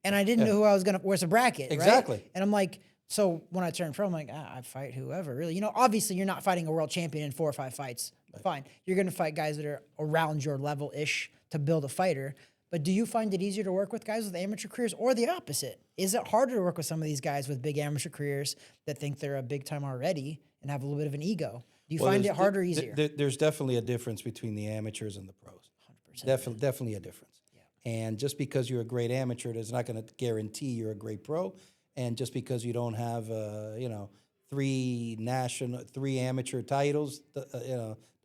And I didn't know who I was where's the bracket, Exactly. Right? And I'm like, so when I turned pro, I'm like, I fight whoever, really. Obviously you're not fighting a world champion in 4 or 5 fights. Right. Fine. You're going to fight guys that are around your level-ish to build a fighter. But do you find it easier to work with guys with amateur careers, or the opposite? Is it harder to work with some of these guys with big amateur careers that think they're a big time already and have a little bit of an ego? Do you find it harder or easier? There's definitely a difference between the amateurs and the pros. 100%. Definitely a difference. Yeah. And just because you're a great amateur, that's not going to guarantee you're a great pro. And just because you don't have, 3 amateur titles,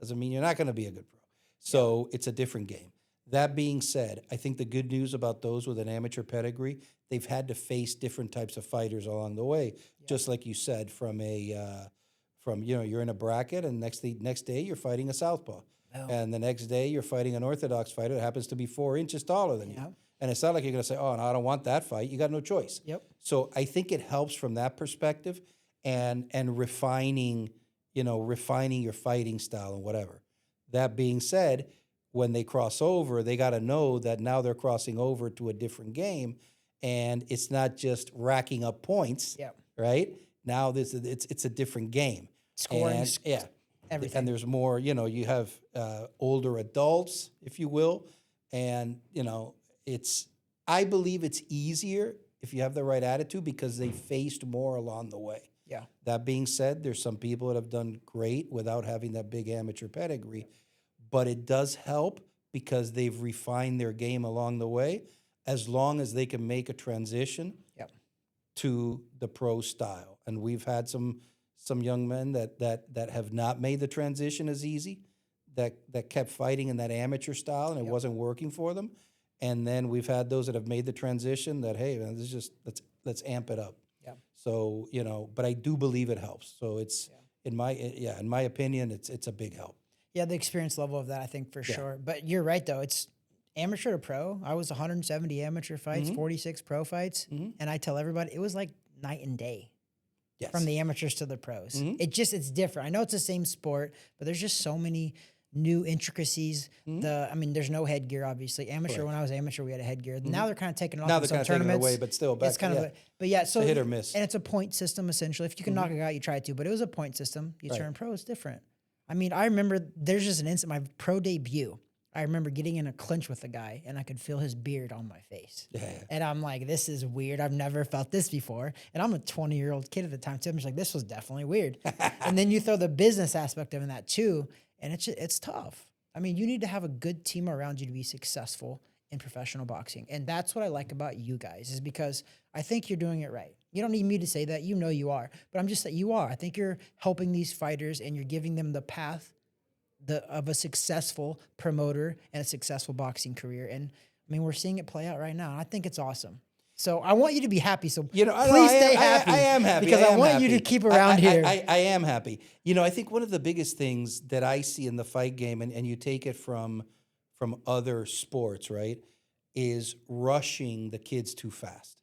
doesn't mean you're not going to be a good pro. So it's a different game. That being said, I think the good news about those with an amateur pedigree, they've had to face different types of fighters along the way. Yeah. Just like you said, you're in a bracket, and next day you're fighting a southpaw. Oh. And the next day you're fighting an orthodox fighter that happens to be 4 inches taller than you. And it's not like you're going to say, oh, no, I don't want that fight. You got no choice. Yep. So I think it helps from that perspective, and refining your fighting style and whatever. That being said, when they cross over, they got to know that now they're crossing over to a different game, and it's not just racking up points. Yep. Right? Now it's a different game. Scoring. Everything. And there's more, you have older adults, if you will, and I believe it's easier if you have the right attitude, because they faced more along the way. Yeah. That being said, there's some people that have done great without having that big amateur pedigree, but it does help because they've refined their game along the way, as long as they can make a transition to the pro style. And we've had some young men that have not made the transition as easy, that kept fighting in that amateur style, and it wasn't working for them. And then we've had those that have made the transition that, hey, man, this is just let's amp it up. Yeah. So, but I do believe it helps. So it's in my opinion, it's a big help. Yeah, the experience level of that, I think, for sure. But you're right, though. It's amateur to pro. I was 170 amateur fights, 46 pro fights, and I tell everybody it was like night and day. Yes. From the amateurs to the pros. It's different. I know it's the same sport, but there's just so many new intricacies. There's no headgear, obviously. Amateur, when I was amateur, we had a headgear. Now they're kind of taking it off. Now they're kind of taking it away, but still, back it's kind of so a hit or miss. And it's a point system, essentially. If you can knock it out, you try to, but it was a point system. You turn pro, it's different. I mean, I remember there's just an instant, my pro debut, I remember getting in a clinch with a guy, and I could feel his beard on my face. Yeah. And I'm like, this is weird. I've never felt this before. And I'm a 20-year-old kid at the time, too. I'm just like, this was definitely weird. And then you throw the business aspect of that, too, and it's tough. I mean, you need to have a good team around you to be successful in professional boxing. And that's what I like about you guys, is because I think you're doing it right. You don't need me to say that. You know you are. But I'm just saying you are. I think you're helping these fighters, and you're giving them the path of a successful promoter and a successful boxing career. And I mean, we're seeing it play out right now. And I think it's awesome. So I want you to be happy. So please stay happy. I am happy. Because I want you to keep around here. I am happy. I think one of the biggest things that I see in the fight game, and you take it from other sports, right, is rushing the kids too fast.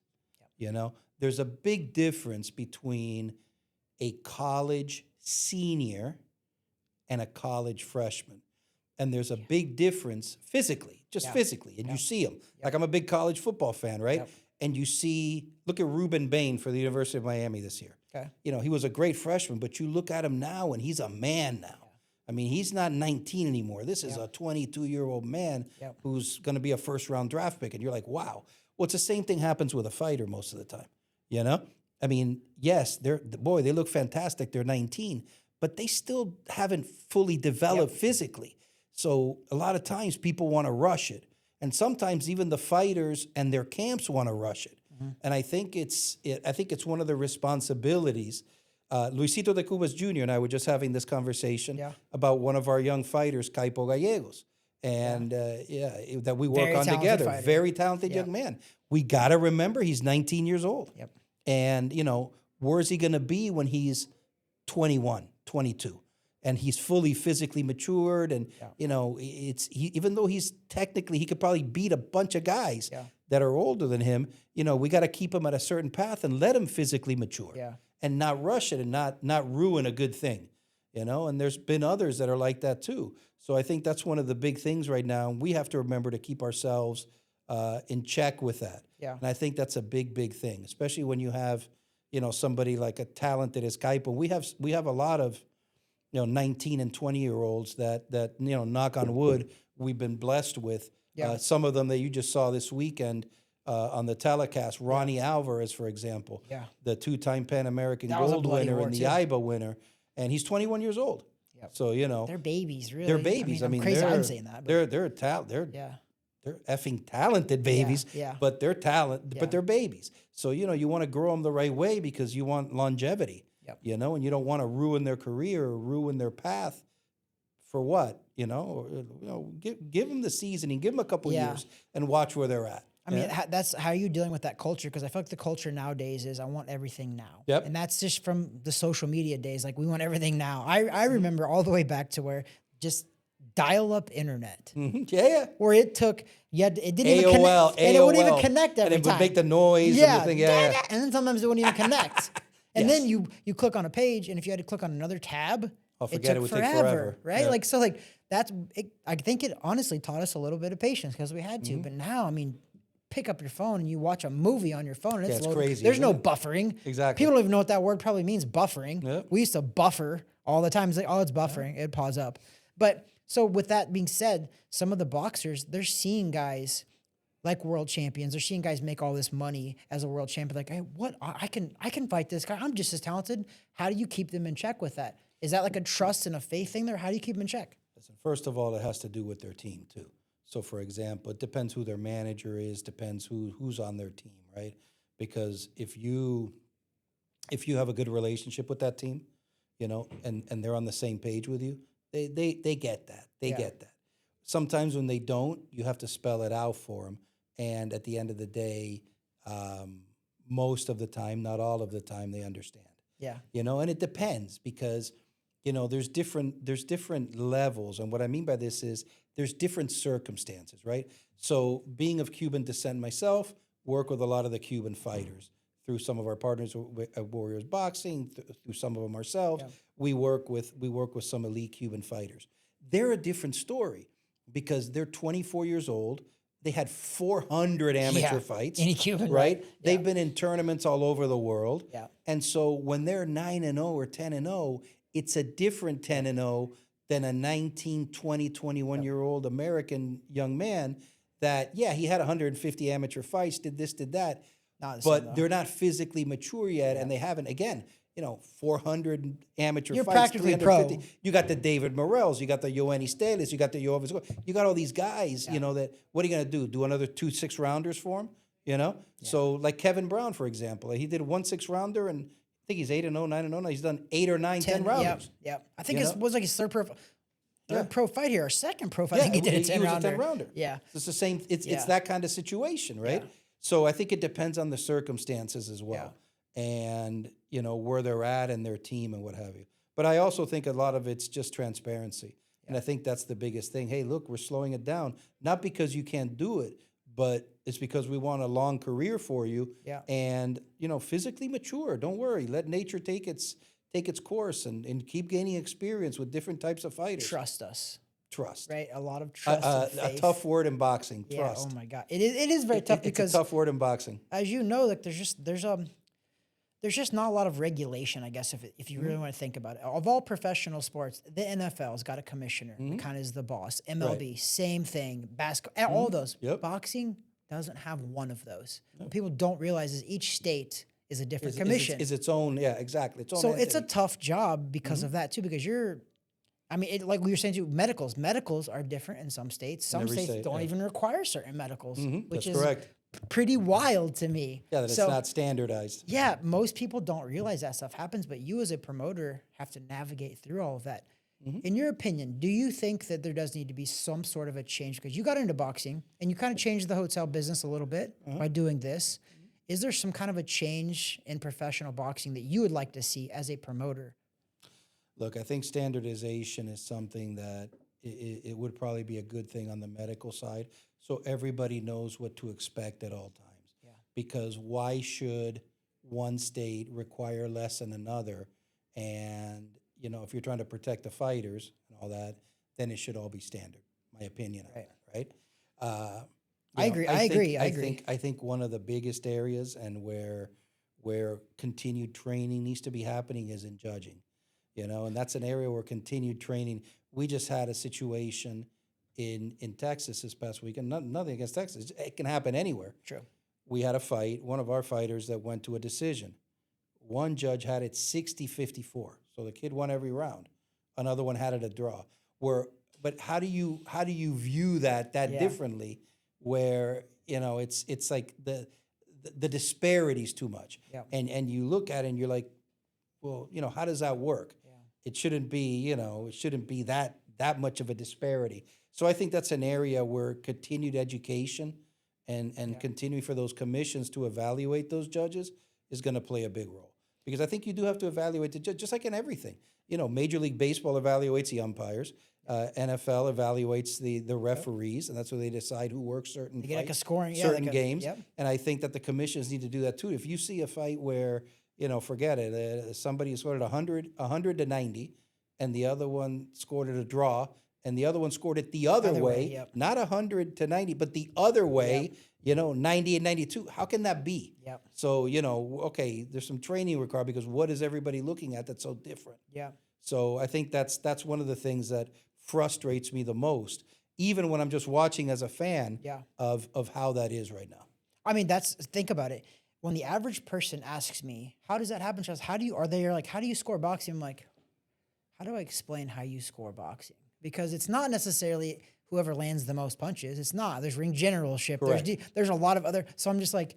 Yep. There's a big difference between a college senior and a college freshman. And there's a big difference physically, physically. And you see them. Like, I'm a big college football fan, right? Yep. And you see, look at Ruben Bain for the University of Miami this year. Okay. He was a great freshman, but you look at him now, and he's a man now. I mean, he's not 19 anymore. This is a 22-year-old man who's going to be a first-round draft pick. And you're like, wow. Well, it's the same thing happens with a fighter most of the time, you know? I mean, yes, they look fantastic. They're 19, but they still haven't fully developed physically. So a lot of times people want to rush it. And sometimes even the fighters and their camps want to rush it. And I think it's one of the responsibilities. Luisito de Cubas Jr. and I were just having this conversation about one of our young fighters, Caipo Gallegos. And that we work Very on talented together. fighter. Very talented young man. We got to remember he's 19 years old. Yep. And, you know, where's he going to be when he's 21, 22? And he's fully physically matured. And, you know, even though he's technically, he could probably beat a bunch of guys that are older than him, you know, we got to keep him at a certain path and let him physically mature and not rush it and not ruin a good thing, you know. And there's been others that are like that too. So I think that's one of the big things right now. We have to remember to keep ourselves in check with that. Yeah. And I think that's a big, big thing, especially when you have, you know, somebody like a talented as Kaipo. We have a lot of, you know, 19 and 20-year-olds that you know, knock on wood, we've been blessed with. Some of them that you just saw this weekend on the telecast, Ronnie Alvarez, for example, the two-time Pan American gold winner and the IBA winner, and he's 21 years old. So, you know, they're babies, really. They're babies. I mean, crazy I'm saying that. But they're effing talented babies, but they're but they're babies. So, you know, you want to grow them the right way because you want longevity. You know, and you don't want to ruin their career or ruin their path for what, you know? Or, you know, give them the seasoning, give them a couple years and watch where they're at. I mean, that's how are you dealing with that culture? Because I feel like the culture nowadays is I want everything now. And that's just from the social media days. Like, we want everything now. I remember all the way back to where just dial-up internet. Where it took, it didn't even connect. And it wouldn't even connect every time. And it would make the noise. And the thing, and then sometimes it wouldn't even connect. And then you click on a page, and if you had to click on another tab, it would take forever, right? Like, so like that's it, I think it honestly taught us a little bit of patience because we had to. But now, I mean, pick up your phone and you watch a movie on your phone, and it's crazy. There's no buffering. Exactly. People don't even know what that word probably means. Buffering. We used to buffer all the time. It's like, oh, it's buffering. It'd pause up. But so with that being said, some of the boxers, they're seeing guys like world champions. They're seeing guys make all this money as a world champion. Like, hey, what? I can fight this guy. I'm just as talented. How do you keep them in check with that? Is that like a trust and a faith thing there? How do you keep them in check? Listen, first of all, it has to do with their team too. So, for example, it depends who their manager is. Depends who's on their team, right? Because if you have a good relationship with that team, you know, and they're on the same page with you, they get that. They get that. Sometimes when they don't, you have to spell it out for them. And at the end of the day, most of the time, not all of the time, they understand. You know, and it depends because, you know, there's different levels. And what I mean by this is there's different circumstances, right? So being of Cuban descent myself, work with a lot of the Cuban fighters through some of our partners at Warriors Boxing, through some of them ourselves. We work with some elite Cuban fighters. They're a different story because they're 24 years old. They had 400 amateur fights. In Cuban, right? They've been in tournaments all over the world. And so when they're 9-0 or 10-0, it's a different 10-0 than a 19, 20, 21-year-old American young man that, he had 150 amateur fights, did this, did that, but they're not physically mature yet, and they haven't, again, you know, 400 amateur You're fights, practically 350. pro. You got the David Morrells, you got the Yoenis Steles, you got the Yovis, you got all these guys, you know, that, what are you going to do? Do another 2 6-rounders for him, you know? So like Kevin Brown, for example, he did 1 6-rounder, and I think he's 8-0, 9-0 now. He's done 8 or 9 10 rounders. I think it was like his third pro fight here, or second pro fight. I think he did a 10-rounder. He was a 10-rounder. It's the same, it's that kind of situation, right? So I think it depends on the circumstances as well. And, you know, where they're at and their team and what have you. But I also think a lot of it's just transparency. And I think that's the biggest thing. Hey, look, we're slowing it down. Not because you can't do it, but it's because we want a long career for you. And, you know, physically mature. Don't worry. Let nature take its course and keep gaining experience with different types of fighters. Trust us. Trust. Right? A lot of trust and faith. A tough word in boxing, trust. Oh, my God. It is very tough because... It's a tough word in boxing. As you know, like there's just not a lot of regulation, I guess, if you really want to think about it. Of all professional sports, the NFL's got a commissioner, kind of is the boss. MLB, same thing. Basketball, all those. Boxing, doesn't have one of those. What people don't realize is each state is a different commission. Is its own, yeah, exactly. Its own So it's a entity. tough job because of that too, because like we were saying too, medicals are different in some states. Some every states state, don't yeah. even require certain medicals, which That's is correct. pretty wild to me. Yeah, that it's not standardized. Yeah, most people don't realize that stuff happens, but you as a promoter have to navigate through all of that. In your opinion, do you think that there does need to be some sort of a change? Because you got into boxing and you kind of changed the hotel business a little bit by doing this. Is there some kind of a change in professional boxing that you would like to see as a promoter? Look, I think standardization is something that it would probably be a good thing on the medical side, so everybody knows what to expect at all times. Yeah. Because why should one state require less than another? And, you know, if you're trying to protect the fighters and all that, then it should all be standard, my opinion on that, right? I agree. I agree. I think one of the biggest areas and where continued training needs to be happening is in judging. You know, and that's an area where continued training. We just had a situation in Texas this past weekend. Nothing against Texas. It can happen anywhere. True. We had a fight, one of our fighters that went to a decision. One judge had it 60-54. So the kid won every round. Another one had it a draw. But how do you view that differently where, you know, it's like the disparity's too much. Yeah. And you look at it and you're like, well, you know, how does that work? It shouldn't be, you know, that much of a disparity. So I think that's an area where continued education and continuing for those commissions to evaluate those judges is going to play a big role. Because I think you do have to evaluate the judge, just like in everything. You know, Major League Baseball evaluates the umpires. NFL evaluates the referees, and that's where they decide who works certain They get like a fights, scoring, certain games. Yep. And I think that the commissions need to do that too. If you see a fight where, you know, forget it, somebody scored it 100 to 90, and the other one scored it a draw, and the other one scored it the other way, not 100 to 90, but the other way, you know, 90 and 92. How can that be? Yep. So, you know, okay, there's some training required because what is everybody looking at that's so different? Yeah. So I think that's one of the things that frustrates me the most, even when I'm just watching as a fan of how that is right now. I mean, think about it. When the average person asks me, how does that happen, Charles? How do you score boxing? I'm like, how do I explain how you score boxing? Because it's not necessarily whoever lands the most punches. It's not. There's ring generalship. There's a lot of other. So I'm just like,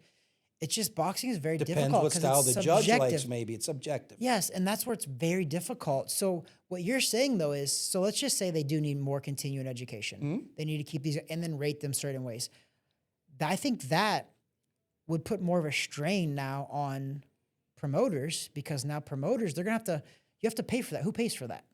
it's just boxing is very difficult. Depends what style the judge subjective. likes, maybe. It's subjective. Yes, and that's where it's very difficult. So what you're saying, though, is, so let's just say they do need more continuing education. They need to keep these and then rate them certain ways. I think that would put more of a strain now on promoters, because now promoters, you have to pay for that. Who pays for that?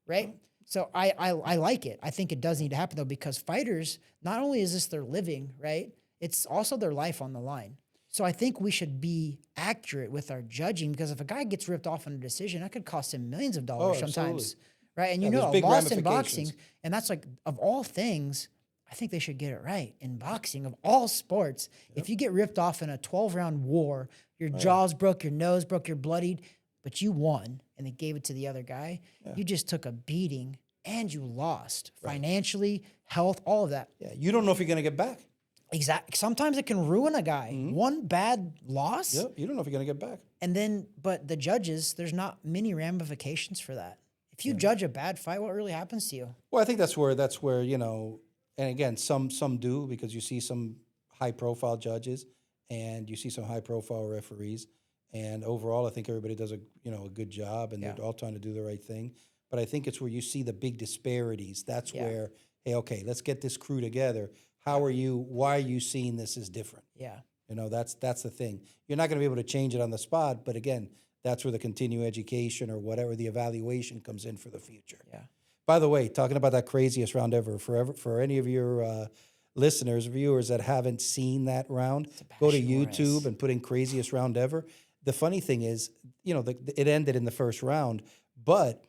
Right? So I like it. I think it does need to happen, though, because fighters, not only is this their living, right? It's also their life on the line. So I think we should be accurate with our judging, because if a guy gets ripped off on a decision, that could cost him millions of dollars sometimes. Right? And you know, a loss in boxing, and that's like, of all things, I think they should get it right in boxing, of all sports. If you get ripped off in a 12-round war, your jaws broke, your nose broke, you're bloodied, but you won and they gave it to the other guy, you just took a beating and you lost financially, health, all of that. Yeah, you don't know if you're going to get back. Exactly. Sometimes it can ruin a guy. One bad loss. Yep, you don't know if you're going to get back. And then, but the judges, there's not many ramifications for that. If you judge a bad fight, what really happens to you? Well, I think that's where, you know, and again, some do, because you see some high-profile judges and you see some high-profile referees, and overall, I think everybody does a good job, and they're all trying to do the right thing. But I think it's where you see the big disparities. That's where, hey, okay, let's get this crew together. Why are you seeing this as different? Yeah. You know, that's the thing. You're not going to be able to change it on the spot, but again, that's where the continuing education or whatever the evaluation comes in for the future. Yeah. By the way, talking about that craziest round ever, for any of your listeners, viewers that haven't seen that round, go to YouTube and put in craziest round ever. The funny thing is, you know, it ended in the first round, but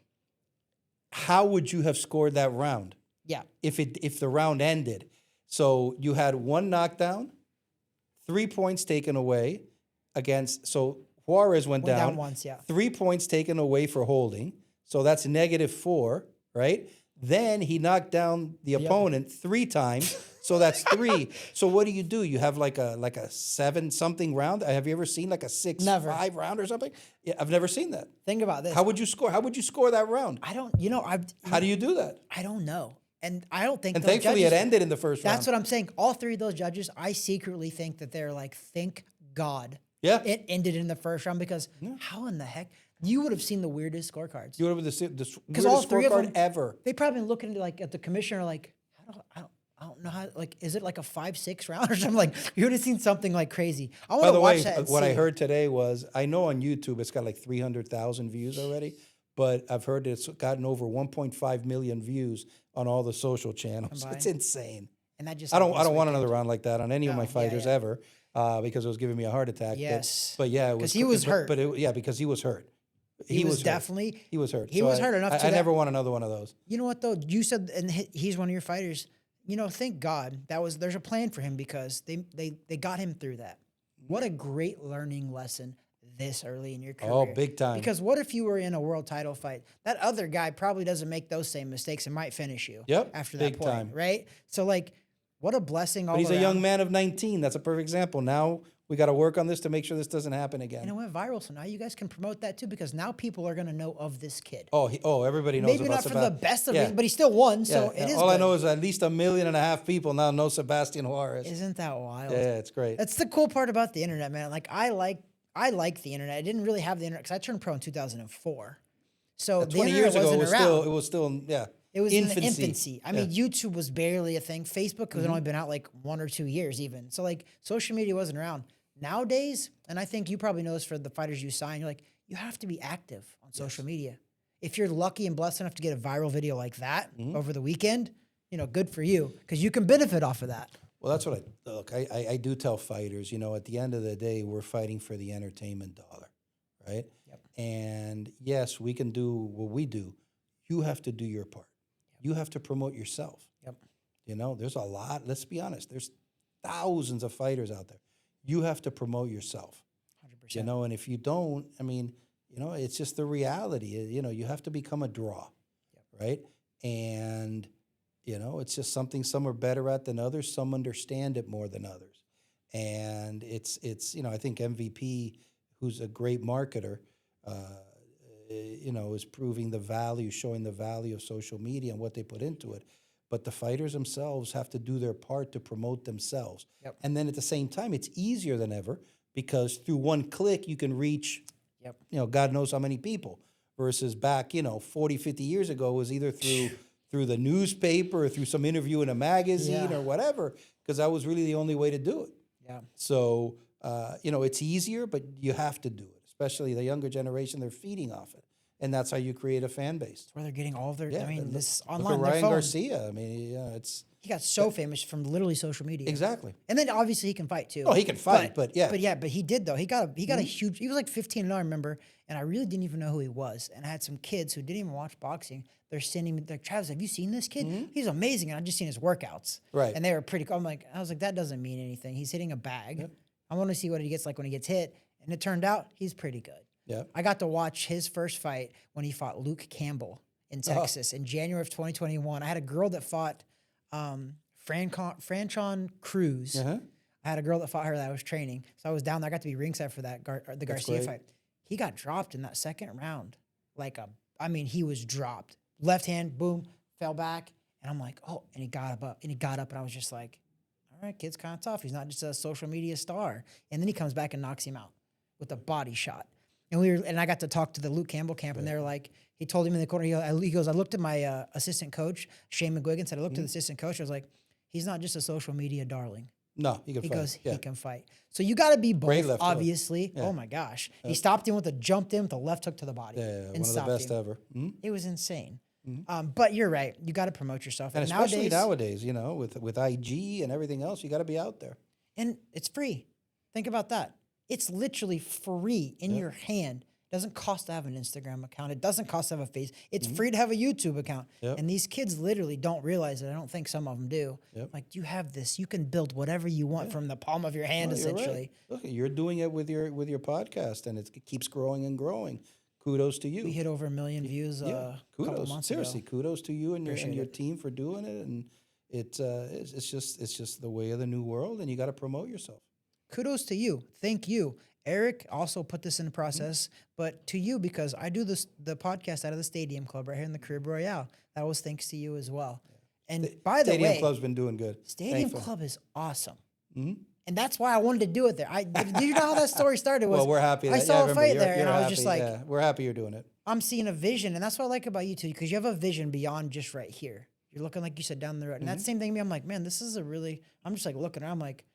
how would you have scored that round? Yeah. If the round ended? So you had one knockdown, 3 points taken away so Juarez went down once, 3 points taken away for holding. So that's -4, right? Then he knocked down the opponent 3 times, So that's 3. So what do? You have like a 7-something round. Have you ever seen like a 6-5 round or something? Yeah, I've never seen that. Think about this. How would you score? How would you score that round? I don't, you know, How do you do that? I don't know. And I don't think And those thankfully judges, it ended in the first round. that's what I'm saying. All 3 of those judges, I secretly think that they're like, thank God. Yeah. It ended in the first round because how in the heck? You would have seen the weirdest scorecards. You would have the weirdest all 3 of scorecard them ever. They probably been looking like at the commissioner like, I don't know how, like, is it like a 5-6 round or something? Like, you would have seen something like crazy. I want By to the watch way, that. And what see. I heard today was, I know on YouTube it's got like 300,000 views already, but I've heard it's gotten over 1.5 million views on all the social channels. It's insane. And that just I don't want another round like that on any of my fighters yeah. ever, because it was giving me a heart attack. Yes. But yeah, it was 'Cause he was hurt. But because he was hurt. He was hurt. definitely. He was hurt. He was hurt enough. I never want another one of those. You know what though? You said, and he's one of your fighters. You know, thank God there's a plan for him because they got him through that. What a great learning lesson this early in your career. Oh, big time. Because what if you were in a world title fight? That other guy probably doesn't make those same mistakes and might finish you. Yep, After that big point, time. right? So like, what a blessing all But he's around. a young man of 19. That's a perfect example. Now we got to work on this to make sure this doesn't happen again. And it went viral, so now you guys can promote that too because now people are going to know of this kid. Everybody knows Maybe about not for Sebastian. the best of reasons, but he still won, so it is All I good. know is at least 1.5 million people now know Sebastian Juarez. Isn't that wild? Yeah, it's great. That's the cool part about the internet, man. Like I like the internet. I didn't really have the internet because I turned pro in 2004. So the 20 internet years ago, wasn't around. it was still It was infancy. in the infancy. I mean, YouTube was barely a thing. Facebook had only been out like 1 or 2 years even. So like social media wasn't around. Nowadays, and I think you probably know this for the fighters you sign, you're like, you have to be active on social media. If you're lucky and blessed enough to get a viral video like that over the weekend, you know, good for you because you can benefit off of that. Well, that's what I do tell fighters, you know, at the end of the day, we're fighting for the entertainment dollar, right? Yep. And yes, we can do what we do. You have to do your part. Yep. You have to promote yourself. Yep. You know, there's a lot, let's be honest, there's thousands of fighters out there. You have to promote yourself. 100%. You know, and if you don't, I mean, you know, it's just the reality. You know, you have to become a draw, right? And, you know, it's just something some are better at than others. Some understand it more than others. And it's you know, I think MVP, who's a great marketer, you know, is proving the value, showing the value of social media and what they put into it. But the fighters themselves have to do their part to promote themselves. Yep. And then at the same time, it's easier than ever because through one click, you can reach, you know, God knows how many people versus back, you know, 40, 50 years ago was either through the newspaper or through some interview in a magazine or whatever, because that was really the only way to do it. Yeah. So, you know, it's easier, but you have to do it, especially the younger generation. They're feeding off it. And that's how you create a fan base. Where they're getting all of their, I mean, this Look online, at their Ryan phone. Garcia. I mean, He got so famous from literally social media. Exactly. And then obviously he can fight too. Oh, he can fight, but yeah. But he did though. He got a huge, he was like 15-0, I remember, and I really didn't even know who he was. And I had some kids who didn't even watch boxing. They're sending me, like, Travis, have you seen this kid? He's amazing. And I just seen his workouts. Right. And they were pretty cool. I was like, that doesn't mean anything. He's hitting a bag. I want to see what he gets like when he gets hit. And it turned out he's pretty good. Yeah. I got to watch his first fight when he fought Luke Campbell in Texas in January of 2021. I had a girl that fought Franchon Cruz. I had a girl that fought her that I was training. So I was down there. I got to be ringside for that the Garcia great. fight. He got dropped in that second round. He was dropped. Left hand, boom, fell back. And I'm like, oh, and he got up. And he got up and I was just like, all right, kid's kind of tough. He's not just a social media star. And then he comes back and knocks him out with a body shot. And I got to talk to the Luke Campbell camp, and they were like, he told him in the corner, he goes, I looked at my assistant coach, Shane McGuigan, said, I looked at the assistant coach, I was like, he's not just a social media darling. No, he can fight. He goes, he can fight. So you got to be Great both, left hook. obviously. Oh my gosh. He stopped him jumped in with a left hook to the body. Yeah, and one of the stopped best him. ever. It was insane. But you're right. You got to promote yourself. And especially nowadays, you know, with IG and everything else, you got to be out there. And it's free. Think about that. It's literally free in your hand. It doesn't cost to have an Instagram account. It doesn't cost to have a face. It's free to have a YouTube account. And these kids literally don't realize it. I don't think some of them do. Like, you have this. You can build whatever you want from the palm of your hand, essentially. Right. Look, you're doing it with your podcast, and it keeps growing and growing. Kudos to you. We hit over 1 million views a couple months Seriously, ago. kudos to you and your team for doing it. And It's just the way of the new world, and you got to promote yourself. Kudos to you. Thank you. Eric also put this in the process, but to you, because I do the podcast out of the Stadium Club right here in the Caribe Royale. That was thanks to you as well. And by the Stadium way, Club's been doing good. Stadium Thankfully. Club is awesome. And that's why I wanted to do it there. Did you know how that story started? Well, we're happy. I That, saw a remember, fight you're- there, you're and I was happy, just like, yeah, we're happy you're doing it. I'm seeing a vision, and that's what I like about you too, because you have a vision beyond just right here. You're looking, like you said, down the road. And that's the same thing to me. I'm like, man, this is I'm just like looking around, I'm like,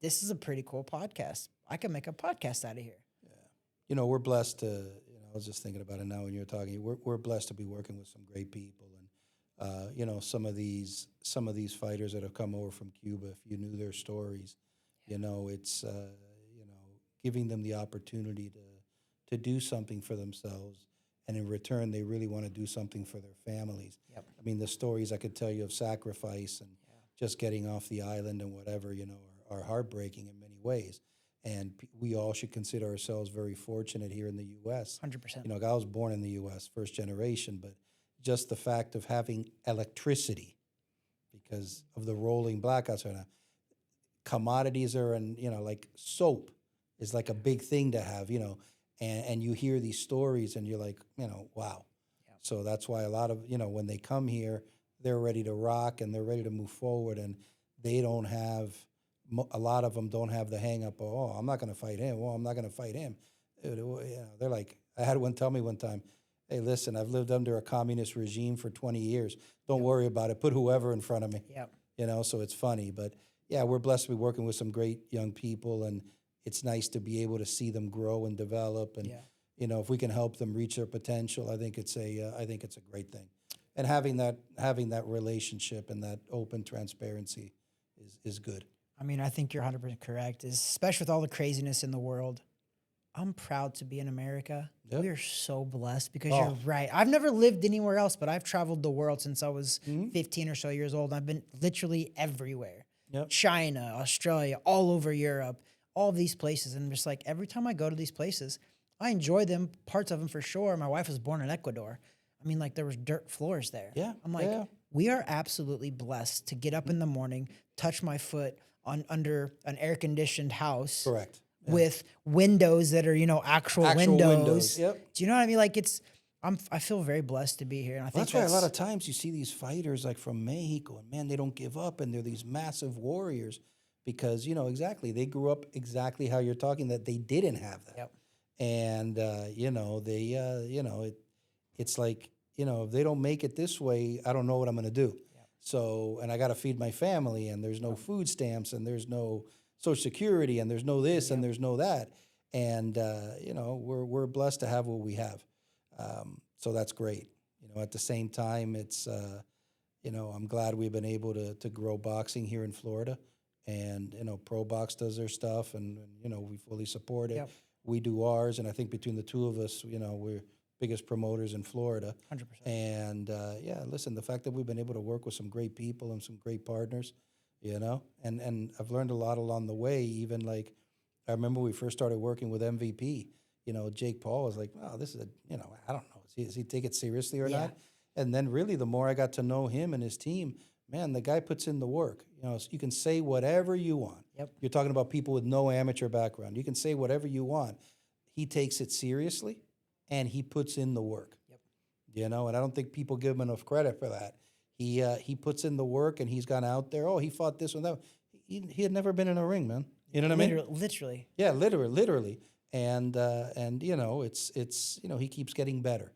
this is a pretty cool podcast. I can make a podcast out of here. You know, we're blessed to, I was just thinking about it now when you were talking, we're blessed to be working with some great people. And, you know, some of these fighters that have come over from Cuba, if you knew their stories, you know, it's, giving them the opportunity to do something for themselves. And in return, they really want to do something for their families. Yep. I mean, the stories I could tell you of sacrifice and just getting off the island and whatever, are heartbreaking in many ways. And we all should consider ourselves very fortunate here in the U.S. 100%. You know, I was born in the U.S., first generation, but just the fact of having electricity because of the rolling blackouts right now. Commodities are, like soap is like a big thing to have, and you hear these stories and you're like, wow. Yeah. So that's why a lot of, when they come here, they're ready to rock and they're ready to move forward, and they don't have, a lot of them don't have the hang up, oh, I'm not going to fight him. Well, I'm not going to fight him. They're like, I had one tell me one time, hey, listen, I've lived under a communist regime for 20 years. Don't worry about it. Put whoever in front of me. Yep. So it's funny. But, yeah, we're blessed to be working with some great young people, and it's nice to be able to see them grow and develop. And, if we can help them reach their potential, I think it's a great thing. And having that relationship and that open transparency is good. I mean, I think you're 100% correct, especially with all the craziness in the world. I'm proud to be in America. Yep. We are so blessed because you're right. I've never lived anywhere else, but I've traveled the world since I was 15 or so years old. I've been literally everywhere. Yep. China, Australia, all over Europe, all of these places. And just like every time I go to these places, I enjoy them, parts of them for sure. My wife was born in Ecuador. I mean, like there was dirt floors there. Yeah. I'm like, we are absolutely blessed to get up in the morning, touch my foot under an air-conditioned house. Correct. Yeah. With windows that are, actual windows. Yep. Do you know what I mean? Like I feel very blessed to be here. And I think that's why a lot of times you see these fighters like from Mexico, and man, they don't give up, and they're these massive warriors because, exactly, they grew up exactly how you're talking, that they didn't have that. Yep. And, it's like, if they don't make it this way, I don't know what I'm going to do. Yep. So, and I got to feed my family, and there's no food stamps, and there's no Social Security, and there's no this, and there's no that. And, we're blessed to have what we have. So that's great. At the same time, it's, I'm glad we've been able to grow boxing here in Florida. And, Pro Box does their stuff, and we fully support it. Yep. We do ours, and I think between the two of us, we're biggest promoters in Florida. 100%. And, listen, the fact that we've been able to work with some great people and some great partners, and I've learned a lot along the way. Even like, I remember we first started working with MVP, Jake Paul was like, wow, this is I don't know, does he take it seriously or not? And then really the more I got to know him and his team, man, the guy puts in the work. You can say whatever you want. Yep. You're talking about people with no amateur background. You can say whatever you want. He takes it seriously, and he puts in the work. Yep. And I don't think people give him enough credit for that. He puts in the work, and he's gone out there. Oh, he fought this one, that one. He had never been in a ring, man. You know what I mean? Literally. Yeah, literally. And it's he keeps getting better,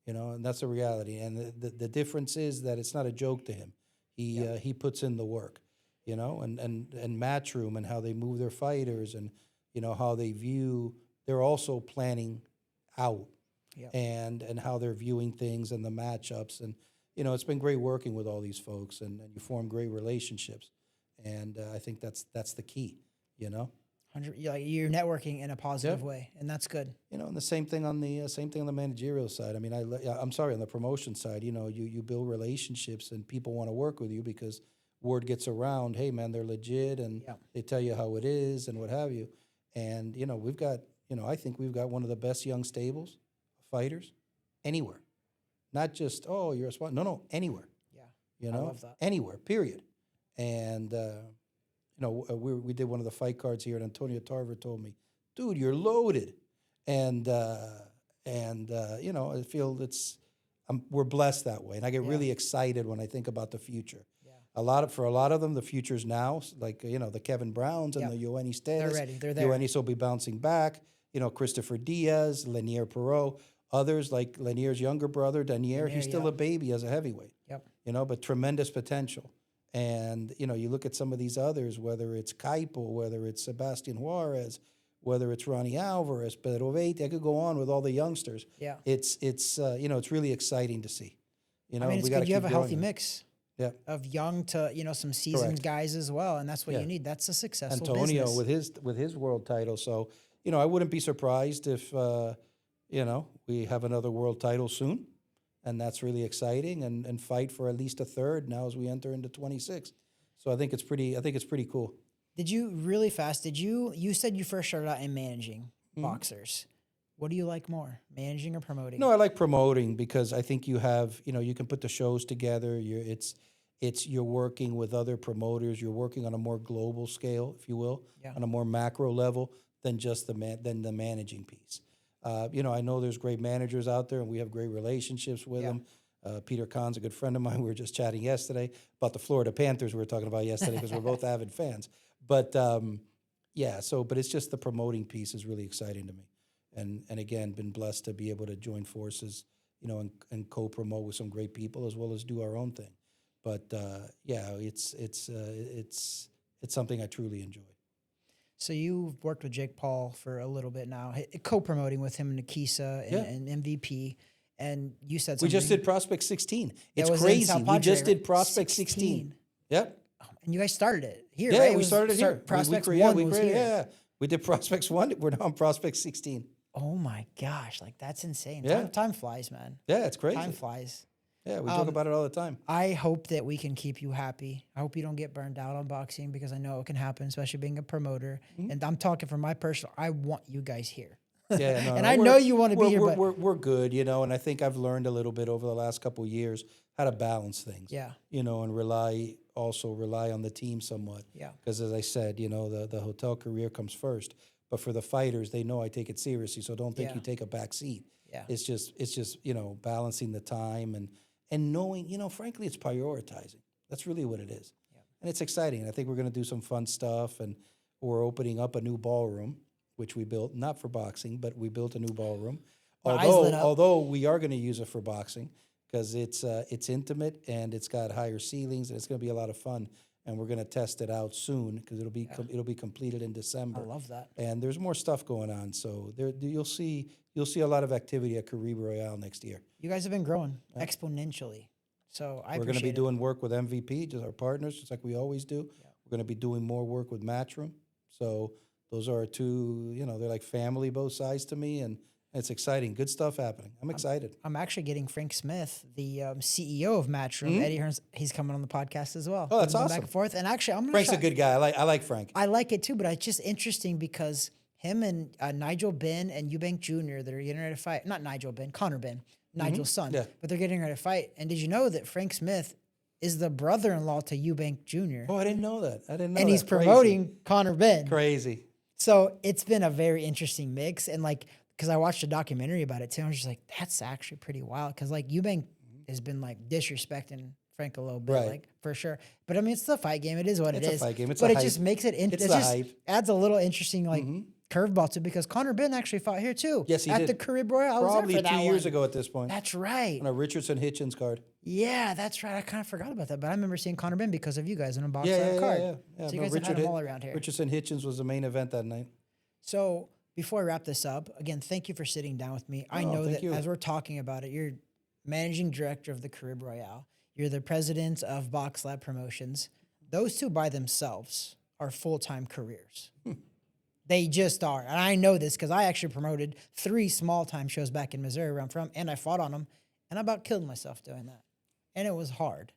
and that's a reality. And the difference is that it's not a joke to him. He puts in the work, and Matchroom and how they move their fighters, and how they view. They're also planning out, and how they're viewing things and the matchups, and it's been great working with all these folks, and you form great relationships, and I think that's the key, You're networking in a positive way, and that's good. And the same thing on the managerial side. I mean, I'm sorry, on the promotion side, you build relationships, and people want to work with you because word gets around. Hey, man, they're legit, and they tell you how it is, and what have you. And we've got, I think we've got one of the best young stables of fighters anywhere. Not just you're a spot. No, anywhere. Yeah, I love that. Anywhere. Period. And we did one of the fight cards here, and Antonio Tarver told me, "Dude, you're loaded." And I feel we're blessed that way, and I get really excited when I think about the future. Yeah. For a lot of them, the future's now. Like the Kevin Browns and the Yoenis Teres. They're ready. They're there. Yoenis will be bouncing back. Christopher Diaz, Lanier Perot, others like Lanier's younger brother, Danier. He's still a baby as a heavyweight. Yep. But tremendous potential. And you look at some of these others, whether it's Kaipo, whether it's Sebastian Juarez, whether it's Ronnie Alvarez, Pedro Veit, I could go on with all the youngsters. Yeah. It's really exciting to see. I mean, it's good you have a healthy mix. Yeah. Of young to some seasoned guys as well, and that's what you need. That's a successful Antonio business. with his world title. So I wouldn't be surprised if we have another world title soon, and that's really exciting. And fight for at least a third now as we enter into 26. So I think it's pretty cool. Did you really fast? You said you first started out in managing boxers. What do you like more, managing or promoting? No, I like promoting because I think you have, you can put the shows together. You're working with other promoters. You're working on a more global scale, if you will, on a more macro level than just the managing piece. I know there's great managers out there, and we have great relationships with them. Peter Kahn's a good friend of mine. We were just chatting yesterday about the Florida Panthers we were talking about yesterday because we're both avid fans. But, but it's just the promoting piece is really exciting to me. And again, been blessed to be able to join forces, and co-promote with some great people as well as do our own thing. But it's something I truly enjoy. So you've worked with Jake Paul for a little bit now, co-promoting with him and Nikisa and MVP. And you said something. We just did Prospect 16. It's crazy. We just did Prospect 16. Yep. And you guys started it here, yeah, right? we started it here. Prospects 1 was here. Yeah. We did Prospects 1. We're now on Prospect 16. Oh, my gosh. That's insane. Yeah. Time flies, man. Yeah, it's crazy. Time flies. Yeah, we talk about it all the time. I hope that we can keep you happy. I hope you don't get burned out on boxing because I know it can happen, especially being a promoter. And I'm talking from my personal, I want you guys here. Yeah, and I know you want to be here, but we're good, and I think I've learned a little bit over the last couple of years how to balance things. Yeah. And rely on the team somewhat. Yeah. Because as I said, the hotel career comes first. But for the fighters, they know I take it seriously, so don't think you take a back seat. Yeah. It's just balancing the time and knowing, frankly, it's prioritizing. That's really what it is. Yeah. And it's exciting. And I think we're going to do some fun stuff, and we're opening up a new ballroom, which we built, not for boxing, but we built a new ballroom. Although we are going to use it for boxing because it's intimate and it's got higher ceilings and it's going to be a lot of fun. And we're going to test it out soon because it'll be completed in December. I love that. And there's more stuff going on, so you'll see a lot of activity at Caribe Royale next year. You guys have been growing exponentially, so we're going to be doing work with MVP, just our partners, just like we always do. Yeah. We're going to be doing more work with Matchroom. So those are our two. They're like family, both sides to me, and it's exciting. Good stuff happening. I'm excited. I'm actually getting Frank Smith, the CEO of Matchroom, Eddie Hearns. He's coming on the podcast as well. Oh, that's awesome. Back and forth. And actually, Frank's a good guy. I like Frank. I like it too, but it's just interesting because him and Nigel Benn and Eubank Jr., they're getting ready to fight. Not Nigel Benn, Connor Benn, Nigel's son. Yeah. But they're getting ready to fight. And did you know that Frank Smith is the brother-in-law to Eubank Jr.? Oh, I didn't know that. And he's promoting Connor Benn. Crazy. So it's been a very interesting mix. And because I watched a documentary about it too, I was just like, that's actually pretty wild. Because Eubank has been disrespecting Frank a little bit, for sure. But I mean, it's the fight game. It is what it is. It's a fight game. But it just makes it interesting. It just adds a little interesting curveball to it because Connor Benn actually fought here too. Yes, he did. At the Caribe Royale. Probably 2 years ago at this point. That's right. On a Richardson Hitchens card. Yeah, that's right. I kind of forgot about that, but I remember seeing Connor Benn because of you guys on a BOXLAB card. Yeah. So you guys have had them all around here. Richardson Hitchens was the main event that night. So before I wrap this up, again, thank you for sitting down with me. I know that as we're talking about it, you're managing director of the Caribe Royale. You're the president of BOXLAB Promotions. Those two by themselves are full-time careers. They just are. And I know this because I actually promoted 3 small-time shows back in Missouri where I'm from, and I fought on them, and I about killed myself doing that. And it was hard.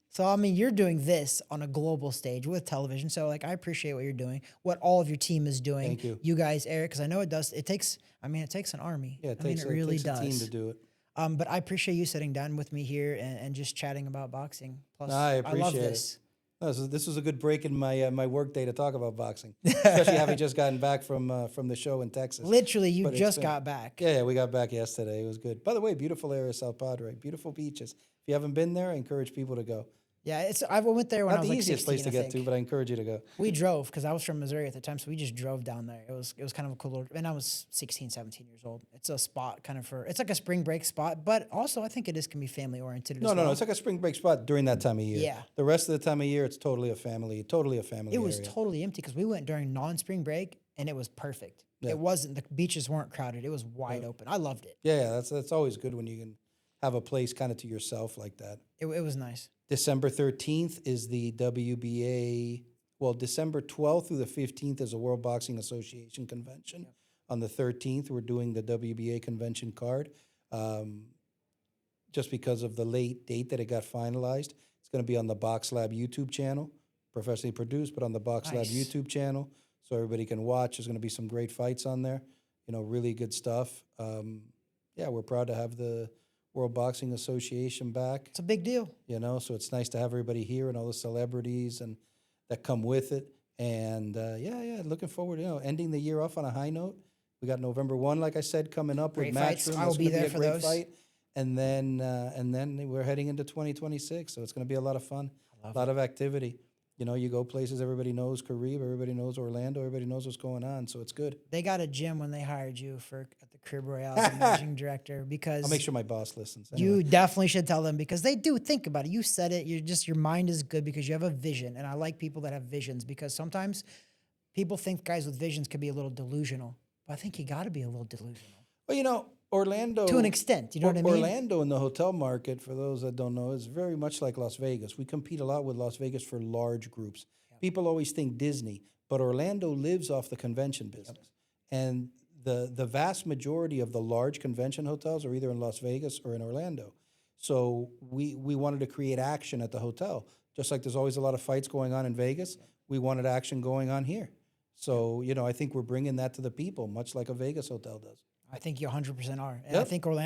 So, I mean, you're doing this on a global stage with television. So, I appreciate what you're doing, what all of your team is doing. Thank you. You guys, Eric, because I know it does. It takes an army. Yeah, it takes a team to do it. But I appreciate you sitting down with me here and just chatting about boxing. Plus, I appreciate love this. This was a good break in my work day to talk about boxing, especially having just gotten back from the show in Texas. Literally, you But it's just been- got back. Yeah, we got back yesterday. It was good. By the way, beautiful area, South Padre. Beautiful beaches. If you haven't been there, I encourage people to go. Yeah, I went there when I Not was the like easiest 16, place to I get think. to, but I encourage you to go. We drove because I was from Missouri at the time, so we just drove down there. It was kind of a cool little, and I was 16, 17 years old. It's a spot kind of it's like a spring break spot, but also I think can be family oriented. No, it's like a spring break spot during that time of year. Yeah. The rest of the time of year, it's totally a family It was area. totally empty because we went during non-spring break and it was perfect. Yeah. It wasn't, the beaches weren't crowded. It was wide open. I loved it. Yeah, that's always good when you can have a place kind of to yourself like that. It was nice. December 13th is the WBA. Well, December 12th through the 15th is a World Boxing Association convention. Yep. On the 13th, we're doing the WBA convention card. Just because of the late date that it got finalized, it's going to be on the BOXLAB YouTube channel, professionally produced, but on the BOXLAB Nice. YouTube channel, so everybody can watch. There's going to be some great fights on there. Really good stuff. Yeah, we're proud to have the World Boxing Association back. It's a big deal. So it's nice to have everybody here and all the celebrities and that come with it. And looking forward, ending the year off on a high note. We got November 1, like I said, coming up Great with fights. Matchroom. I will That's be gonna there a for great those. Fight. And then we're heading into 2026, so it's going to be a lot of fun, a lot of activity. You go places everybody knows Caribe, everybody knows Orlando, everybody knows what's going on, so it's good. They got a gym when they hired you at the Caribe Royale as the managing director because I'll make sure my boss listens. you definitely should tell them because they do think about it. You said it. Your mind is good because you have a vision, and I like people that have visions because sometimes people think guys with visions could be a little delusional, but I think you got to be a little delusional. Well, Orlando To an extent, you know what I mean? Orlando in the hotel market, for those that don't know, is very much like Las Vegas. We compete a lot with Las Vegas for large groups. Yep. People always think Disney, but Orlando lives off the convention business. Yep. And the vast majority of the large convention hotels are either in Las Vegas or in Orlando. So we wanted to create action at the hotel. Just like there's always a lot of fights going on in Vegas, we wanted action going on here. So, I think we're bringing that to the people, much like a Vegas hotel does. I think you 100% are. And Yep.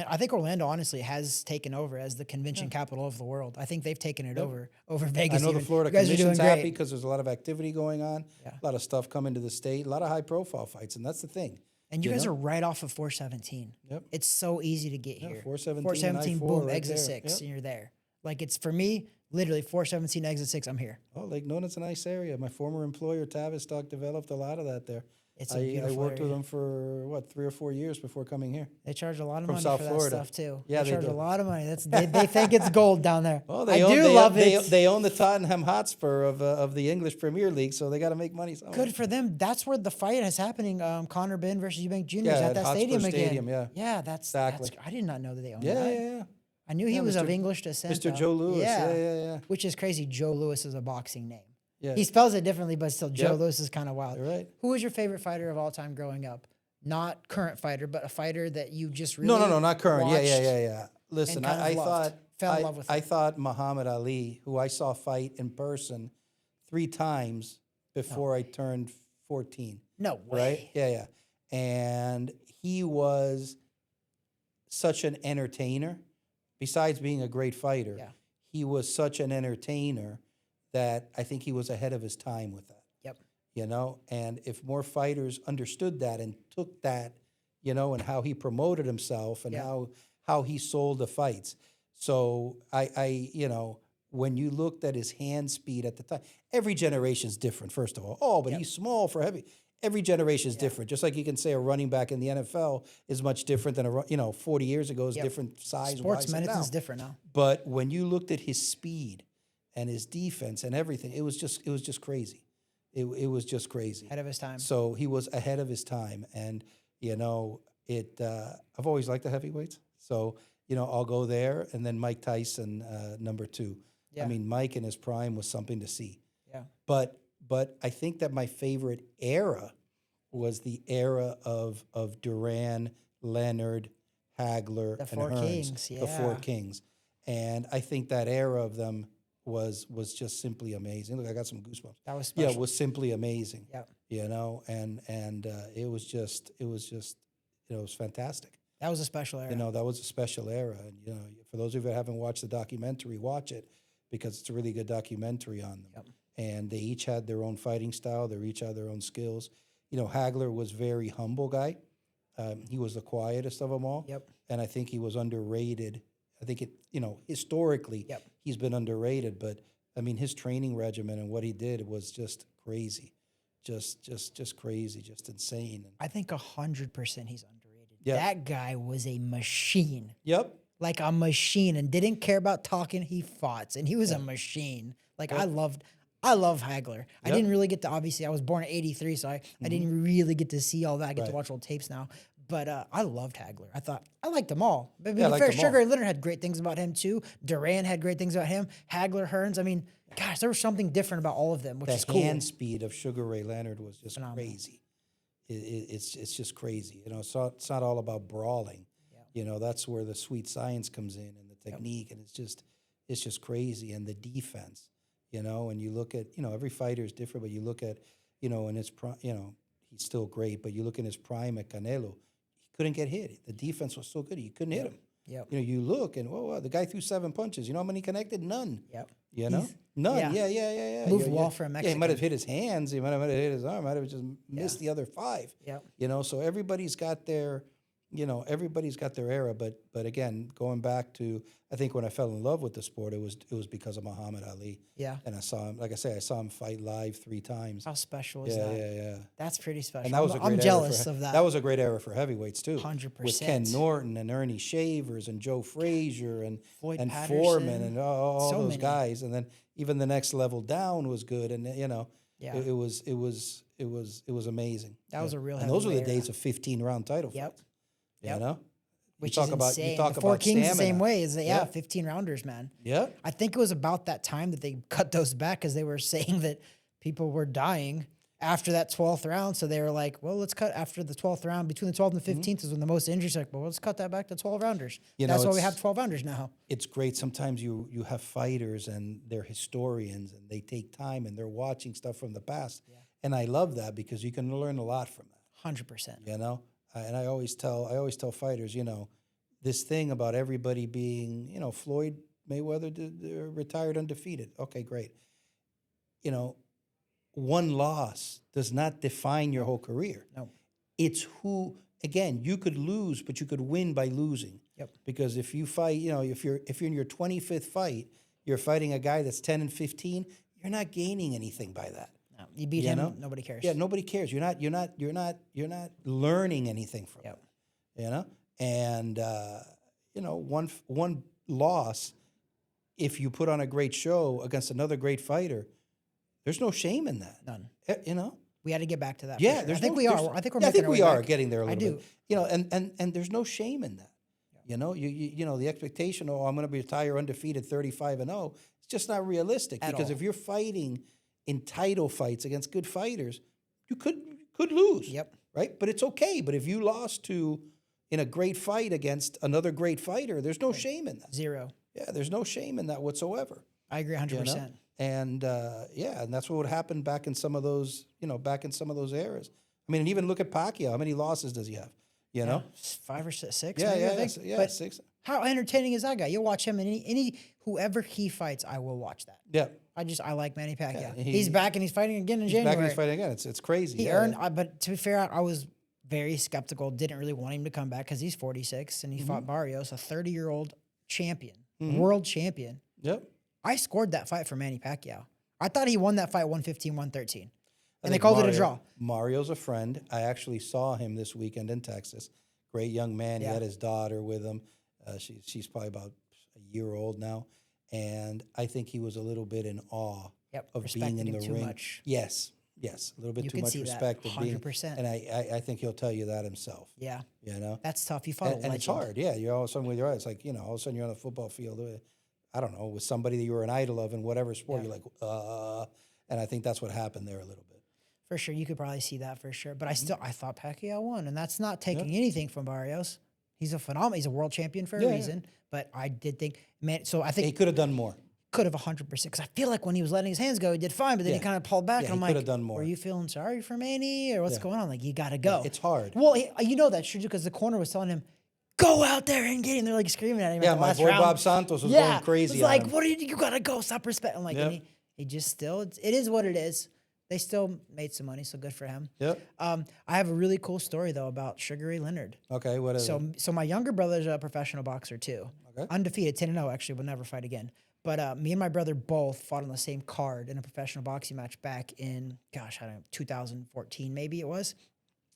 I think Orlando honestly has taken over as the convention capital of the world. I think they've taken it over Vegas. I know the even. Florida You guys are doing Commission's happy great. because there's a lot of activity going on, Yeah. a lot of stuff coming to the state, a lot of high-profile fights, and that's the thing. And you guys are right off of 417. Yep. It's so easy to get Yeah, here. 417 417, and I-4 boom, right exit there. 6, Yep. and you're there. Like it's for me, literally 417, exit 6, I'm here. Oh, Lake Nona's a nice area. My former employer, Tavistock, developed a lot of that there. It's a I beautiful worked with area. them for, 3 or 4 years before coming here. They charge a lot of From money South for Florida. that stuff too. Yeah, they they charge do. a lot of money. They think it's gold down there. Oh, I do love it. They own the Tottenham Hotspur of the English Premier League, so they got to make money somewhere. Good for them. That's where the fight is happening. Connor Ben versus Eubank Jr. is Yeah, at at that Hotspur stadium again. Stadium, yeah. Yeah, that's Exactly. I did not know that they owned Yeah, that. yeah. I knew he Yeah, was of Mr. English descent. Mr. though. Joe Lewis. Yeah. Which is crazy. Joe Lewis is a boxing name. Yeah. He spells it differently, but still, Joe Yep. Lewis is kind of wild. You're right. Who was your favorite fighter of all time growing up? Not current fighter, but a fighter that you just really No, not current. watched Yeah. Listen, and kind of I loved. thought Fell in love with I him. thought Muhammad Ali, who I saw fight in person 3 times before I turned 14. No way. Right? Yeah. And he was such an entertainer. Besides being a great fighter, Yeah. he was such an entertainer that I think he was ahead of his time with that. Yep. And if more fighters understood that and took that, and how he promoted himself and Yeah. how he sold the fights. So I when you looked at his hand speed at the time, every generation's different, first of all. Oh, but Yep. he's small for heavy. Every generation is different. Just like you can say a running back in the NFL is much different than 40 years ago is Yep. different size. Sports wise than medicine's now. different now. But when you looked at his speed and his defense and everything, it was just crazy. It was just crazy. Ahead of his time. So he was ahead of his time, and I've always liked the heavyweights. So I'll go there, and then Mike Tyson, number 2. Yeah. I mean, Mike in his prime was something to see. Yeah. But I think that my favorite era was the era of Duran, Leonard, Hagler, The and Four Hearns, Kings, the 4 yeah. Kings, and I think that era of them was just simply amazing. Look, I got some goosebumps. That was Yeah, special. it was simply amazing. Yep. And it was just it was fantastic. That was a special era. That was a special era, and for those of you that haven't watched the documentary, watch it because it's a really good documentary on them. Yep. and they each had their own fighting style. They each had their own skills. You know, Hagler was very humble guy. He was the quietest of them all. Yep. And I think he was underrated. I think historically, he's been underrated. But I mean, his training regimen and what he did was just crazy, just crazy, just insane. I think 100% he's underrated. Yep. That guy was a machine. Yep. Like a machine, and didn't care about talking. He fought, and he was a machine. Like I love Hagler. I didn't really get to, obviously I was born in '83, so I didn't really get to see all that. I get to watch old tapes now. But I loved Hagler. I liked them all. But to be fair, Sugar Ray Leonard had great things about him too. Duran had great things about him. Hagler, Hearns. I mean, gosh, there was something different about all of them, which is cool. The hand speed of Sugar Ray Leonard was just crazy. It's just crazy. You know, it's not all about brawling. You know, that's where the sweet science comes in and the technique, and it's just crazy. And the defense, you know, and you look at, you know, every fighter is different, but you look at, you know, in his prime, you know, he's still great, but you look in his prime at Canelo, he couldn't get hit. The defense was so good, you couldn't hit him. Yep. You know, you look and, whoa, the guy threw 7 punches. You know how many connected? None. Yep. You know? None. Yeah. Moved wall for a Mexican. Yeah, he might have hit his hands. He might have hit his arm. Might have just missed the other 5. Yep. You know, so everybody's got their, you know, everybody's got their era. But again, going back to, I think when I fell in love with the sport, it was because of Muhammad Ali. Yeah. And I saw him, like I say, I saw him fight live 3 times. How special is that? Yeah. That's pretty special. And that was a great I'm era jealous of that. That was a great era for heavyweights too. 100%. With Ken Norton and Ernie Shavers and Joe Frazier and Floyd and Patterson. Foreman and all So those many. guys. And then even the next level down was good. And you know, Yeah. it was amazing. That was a real And those were the heavyweight days of 15-round title Yep. fights. Yep. You know? Which you is talk about, insane. You talk The Four about Kings stamina. the same way. Is that, Yeah. 15 rounders, man. Yeah. I think it was about that time that they cut those back because they were saying that people were dying after that 12th round. So they were like, well, let's cut after the 12th round. Between the 12th and the 15th is when the most injuries are. Like, well, let's cut that back to 12 rounders. You know, That's why we it's- have 12 rounders now. It's great. Sometimes you have fighters and they're historians and they take time and they're watching stuff from the past. Yeah. And I love that because you can learn a lot from that. 100%. You know, and I always tell fighters, you know, this thing about everybody being, you know, Floyd Mayweather retired undefeated. Okay, great. You know, one loss does not define your whole career. No. It's who. Again, you could lose, but you could win by losing. Yep. Because if you fight, you know, if you're in your 25th fight, you're fighting a guy that's 10 and 15. You're not gaining anything by that. No. You beat him, nobody cares. Yeah, nobody cares. You're not learning anything from Yep. it. You know, and you know, one loss, if you put on a great show against another great fighter, there's no shame in that. None. You know. We had to get back to that. Yeah, for sure. I think we are. I think we're. Yeah, I making think our we way are back. getting there a little do. bit. You know, and there's no shame in that. You know, you know the expectation. Oh, I'm going to retire undefeated, 35-0. It's just not realistic because if you're fighting in title fights against good fighters, you could lose. Yep. Right, but it's okay. But if you lost in a great fight against another great fighter, there's no shame in that. Zero. Yeah, there's no shame in that whatsoever. I agree 100%. You know? And and that's what would happen back in some of those, eras. I mean, and even look at Pacquiao. How many losses does he have? You know, 5 or 6. Yeah, maybe, yeah, I think. yeah, But 6. how entertaining is that guy? You'll watch him in any whoever he fights. I will watch that. Yeah, I like Manny Pacquiao. Yeah, He's back and he's fighting again in he's January. back and he's fighting again. It's crazy. He yeah, earned, but to be fair, I was very skeptical. Didn't really want him to come back because he's 46 and he fought Barrios, a 30-year-old champion, world champion. Yep. I scored that fight for Manny Pacquiao. I thought he won that fight 115, 113. I And they think called it a draw. Mario's a friend. I actually saw him this weekend in Texas. Great young man. He Yeah. had his daughter with him. She's probably about a year old now. And I think he was a little bit in awe of being in Respected him the too ring. much. Yes, a little bit You too could much see that, respect of being. 100%. And I think he'll tell you that himself. Yeah. You know? That's tough. You fought a legend. And it's hard, yeah. You're all of a sudden with your eyes, like, all of a sudden you're on the football field, I don't know, with somebody that you were an idol of in whatever sport, you're like, and I think that's what happened there a little bit. For sure. You could probably see that for sure. But I thought Pacquiao won. And that's not taking anything from Barrios. He's a phenomenal. He's a world champion for a reason. But I did think, man, so I think He could have done more. could have 100%. Because I feel like when he was letting his hands go, he did fine. But then he kind of pulled back. Yeah, and I'm he like, could have done more. were you feeling sorry for Manny? Or what's going on? Like, you got to go. It's hard. Well, you know that's true because the corner was telling him, go out there and get him. They're like screaming at him. Yeah, at the my last boy round. Bob Santos was going crazy. It's on like, him. what are you got to go. Stop respecting. Like, Yep. and He just still, it is what it is. They still made some money, so good for him. Yep. I have a really cool story though about Sugar Ray Leonard. Okay, what is it? So my younger brother's a professional boxer too. Okay. Undefeated, 10-0 actually, will never fight again. But me and my brother both fought on the same card in a professional boxing match back in, gosh, I don't know, 2014 maybe it was.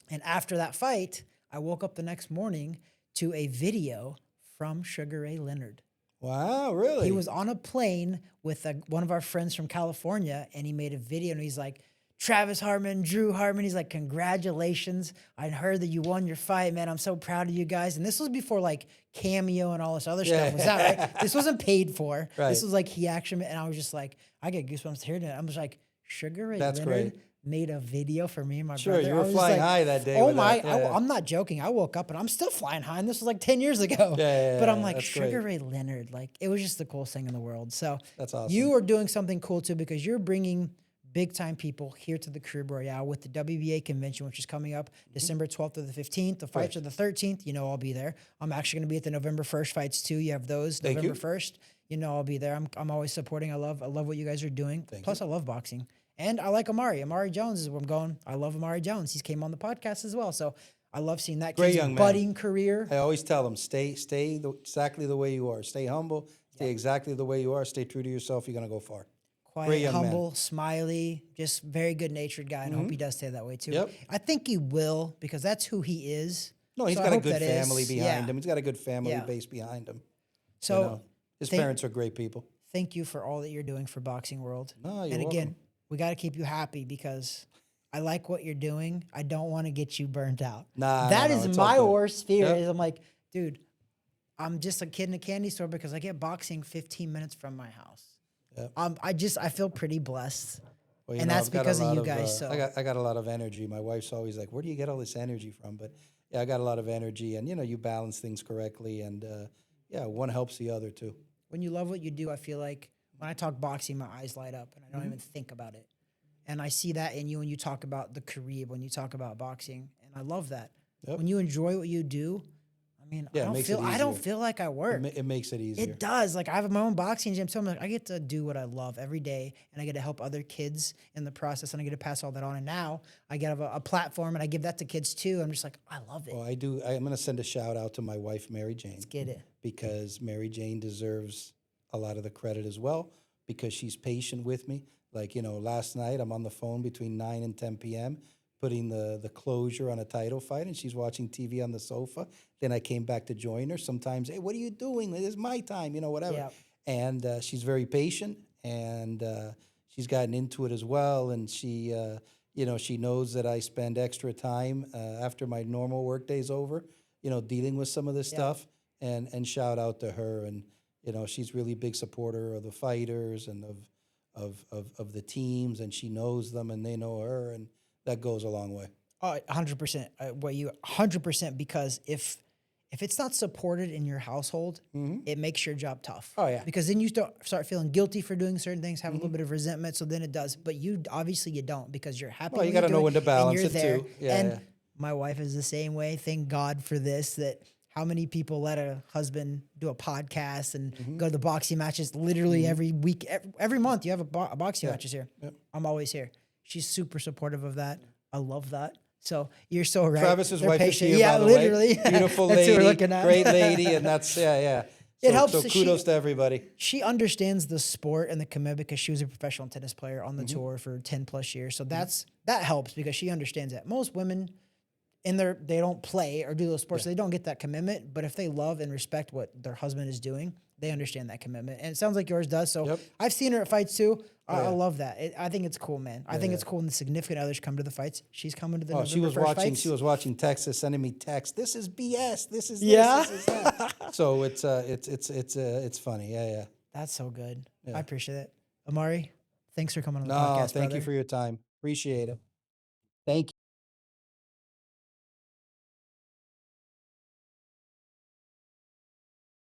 And after that fight, I woke up the next morning to a video from Sugar Ray Leonard. Wow, really? He was on a plane with one of our friends from California, and he made a video, and he's like, Travis Hartman, Drew Hartman. He's like, congratulations. I heard that you won your fight, man. I'm so proud of you guys. And this was before like Cameo and all this other stuff. Was that right? This wasn't paid for. Right. This was like he actually, and I was just like, I get goosebumps hearing it. I was like, Sugar Ray That's Leonard great. made a video for me and my Sure, brother. you I were was flying like, high that day. Oh with my, that. Yeah. I'm not joking. I woke up and I'm still flying high. And this was like 10 years ago. Yeah, but I'm like, that's Sugar great. Ray Leonard, like it was just the coolest thing in the world. So That's awesome. you are doing something cool too, because you're bringing big time people here to the Caribe Royale with the WBA convention, which is coming up December 12th to the 15th. The fights are the 13th. You know, I'll be there. I'm actually going to be at the November 1st fights too. You have those Thank November you. 1st. You know, I'll be there. I'm always supporting. I love what you guys are doing. Thank Plus, I love boxing. And I like Amaury. Amaury Jones is where I'm going. I love Amaury Jones. He's came on the podcast as well. So I love seeing that Great kid's young man. budding career. I always tell them, stay exactly the way you are. Stay humble. Stay exactly the way you are. Stay true to yourself. You're going to go far. Great Quiet, young man. humble, smiley, just very good natured guy. And I hope he does stay that way too. Yep. I think he will, because that's who he is. No, he's So I got a hope good that is. family behind Yeah. him. He's got a good family Yeah. base behind him. So You know, his thank- parents are great people. thank you for all that you're doing for Boxing World. No, you're and again, welcome. we got to keep you happy, because I like what you're doing. I don't want to get you burnt out. Nah, That no, is it's all my good. worst fear. Yep. Is I'm like, dude, I'm just a kid in a candy store because I get boxing 15 minutes from my house. Yep. I feel pretty blessed. Well, And that's I've got a because of lot you guys, so. I got a lot of energy. My wife's always like, "Where do you get all this energy from?" But yeah, I got a lot of energy, and you balance things correctly, and yeah, one helps the other too. When you love what you do, I feel like when I talk boxing, my eyes light up and I don't Mm-hmm. even think about it. And I see that in you when you talk about the Caribe, when you talk about boxing, and I love that. Yep. When you enjoy what you do, I mean, Yeah, it I makes it don't easier. feel like I work. It makes it easier. It does. Like I have my own boxing gym, so I'm like, I get to do what I love every day, and I get to help other kids in the process, and I get to pass all that on. And now I get a platform, and I give that to kids too. I'm just like, I love it. Well, I do. I'm going to send a shout out to my wife, Mary Jane. Let's get it. Because Mary Jane deserves a lot of the credit as well, because she's patient with me. Like, last night I'm on the phone between 9 and 10 p.m. putting the closure on a title fight, and she's watching TV on the sofa. Then I came back to join her. Sometimes, hey, what are you doing? It is my time, whatever. Yep. And she's very patient, and she's gotten into it as well. And she, she knows that I spend extra time after my normal work day's over, dealing with some of this stuff. And shout out to her. And she's really big supporter of the fighters and of the teams, and she knows them and they know her, and that goes a long way. 100%. 100%, because if it's not supported in your household, it makes your job tough. Oh, yeah. Because then you start feeling guilty for doing certain things, have a little bit of resentment. So then it does. But you don't, because you're happy. Well, you got to know when to balance you're it there. too. Yeah, and yeah. my wife is the same way. Thank God for this. That how many people let a husband do a podcast and go to the boxing matches literally every week, every month. You have a boxing matches here. Yep. I'm always here. She's super supportive of that. I love that. So you're so right. Travis's They're wife is patient. here, Yeah, by the literally. way. Beautiful That's lady, who we're looking at. great lady, and that's, yeah. It helps So that kudos she- to everybody. She understands the sport and the commitment, because she was a professional tennis player on the tour for 10 plus years. So that helps, because she understands that. Most women they don't play or do those sports, so they don't get that commitment. But if they love and respect what their husband is doing, they understand that commitment. And it sounds like yours does. So Yep. I've seen her at fights too. I yeah. love that. I think it's cool, man. I think it's cool when the significant others come to the fights. She's coming to the Oh, November she was 1st watching. fights. She was watching Texas, sending me texts. This is BS. This is this, Yeah? This is that. So it's funny. Yeah. That's so good. Yeah. I appreciate it. Amaury, thanks for coming on the No, podcast, thank you brother. for your time. Appreciate it. Thank you.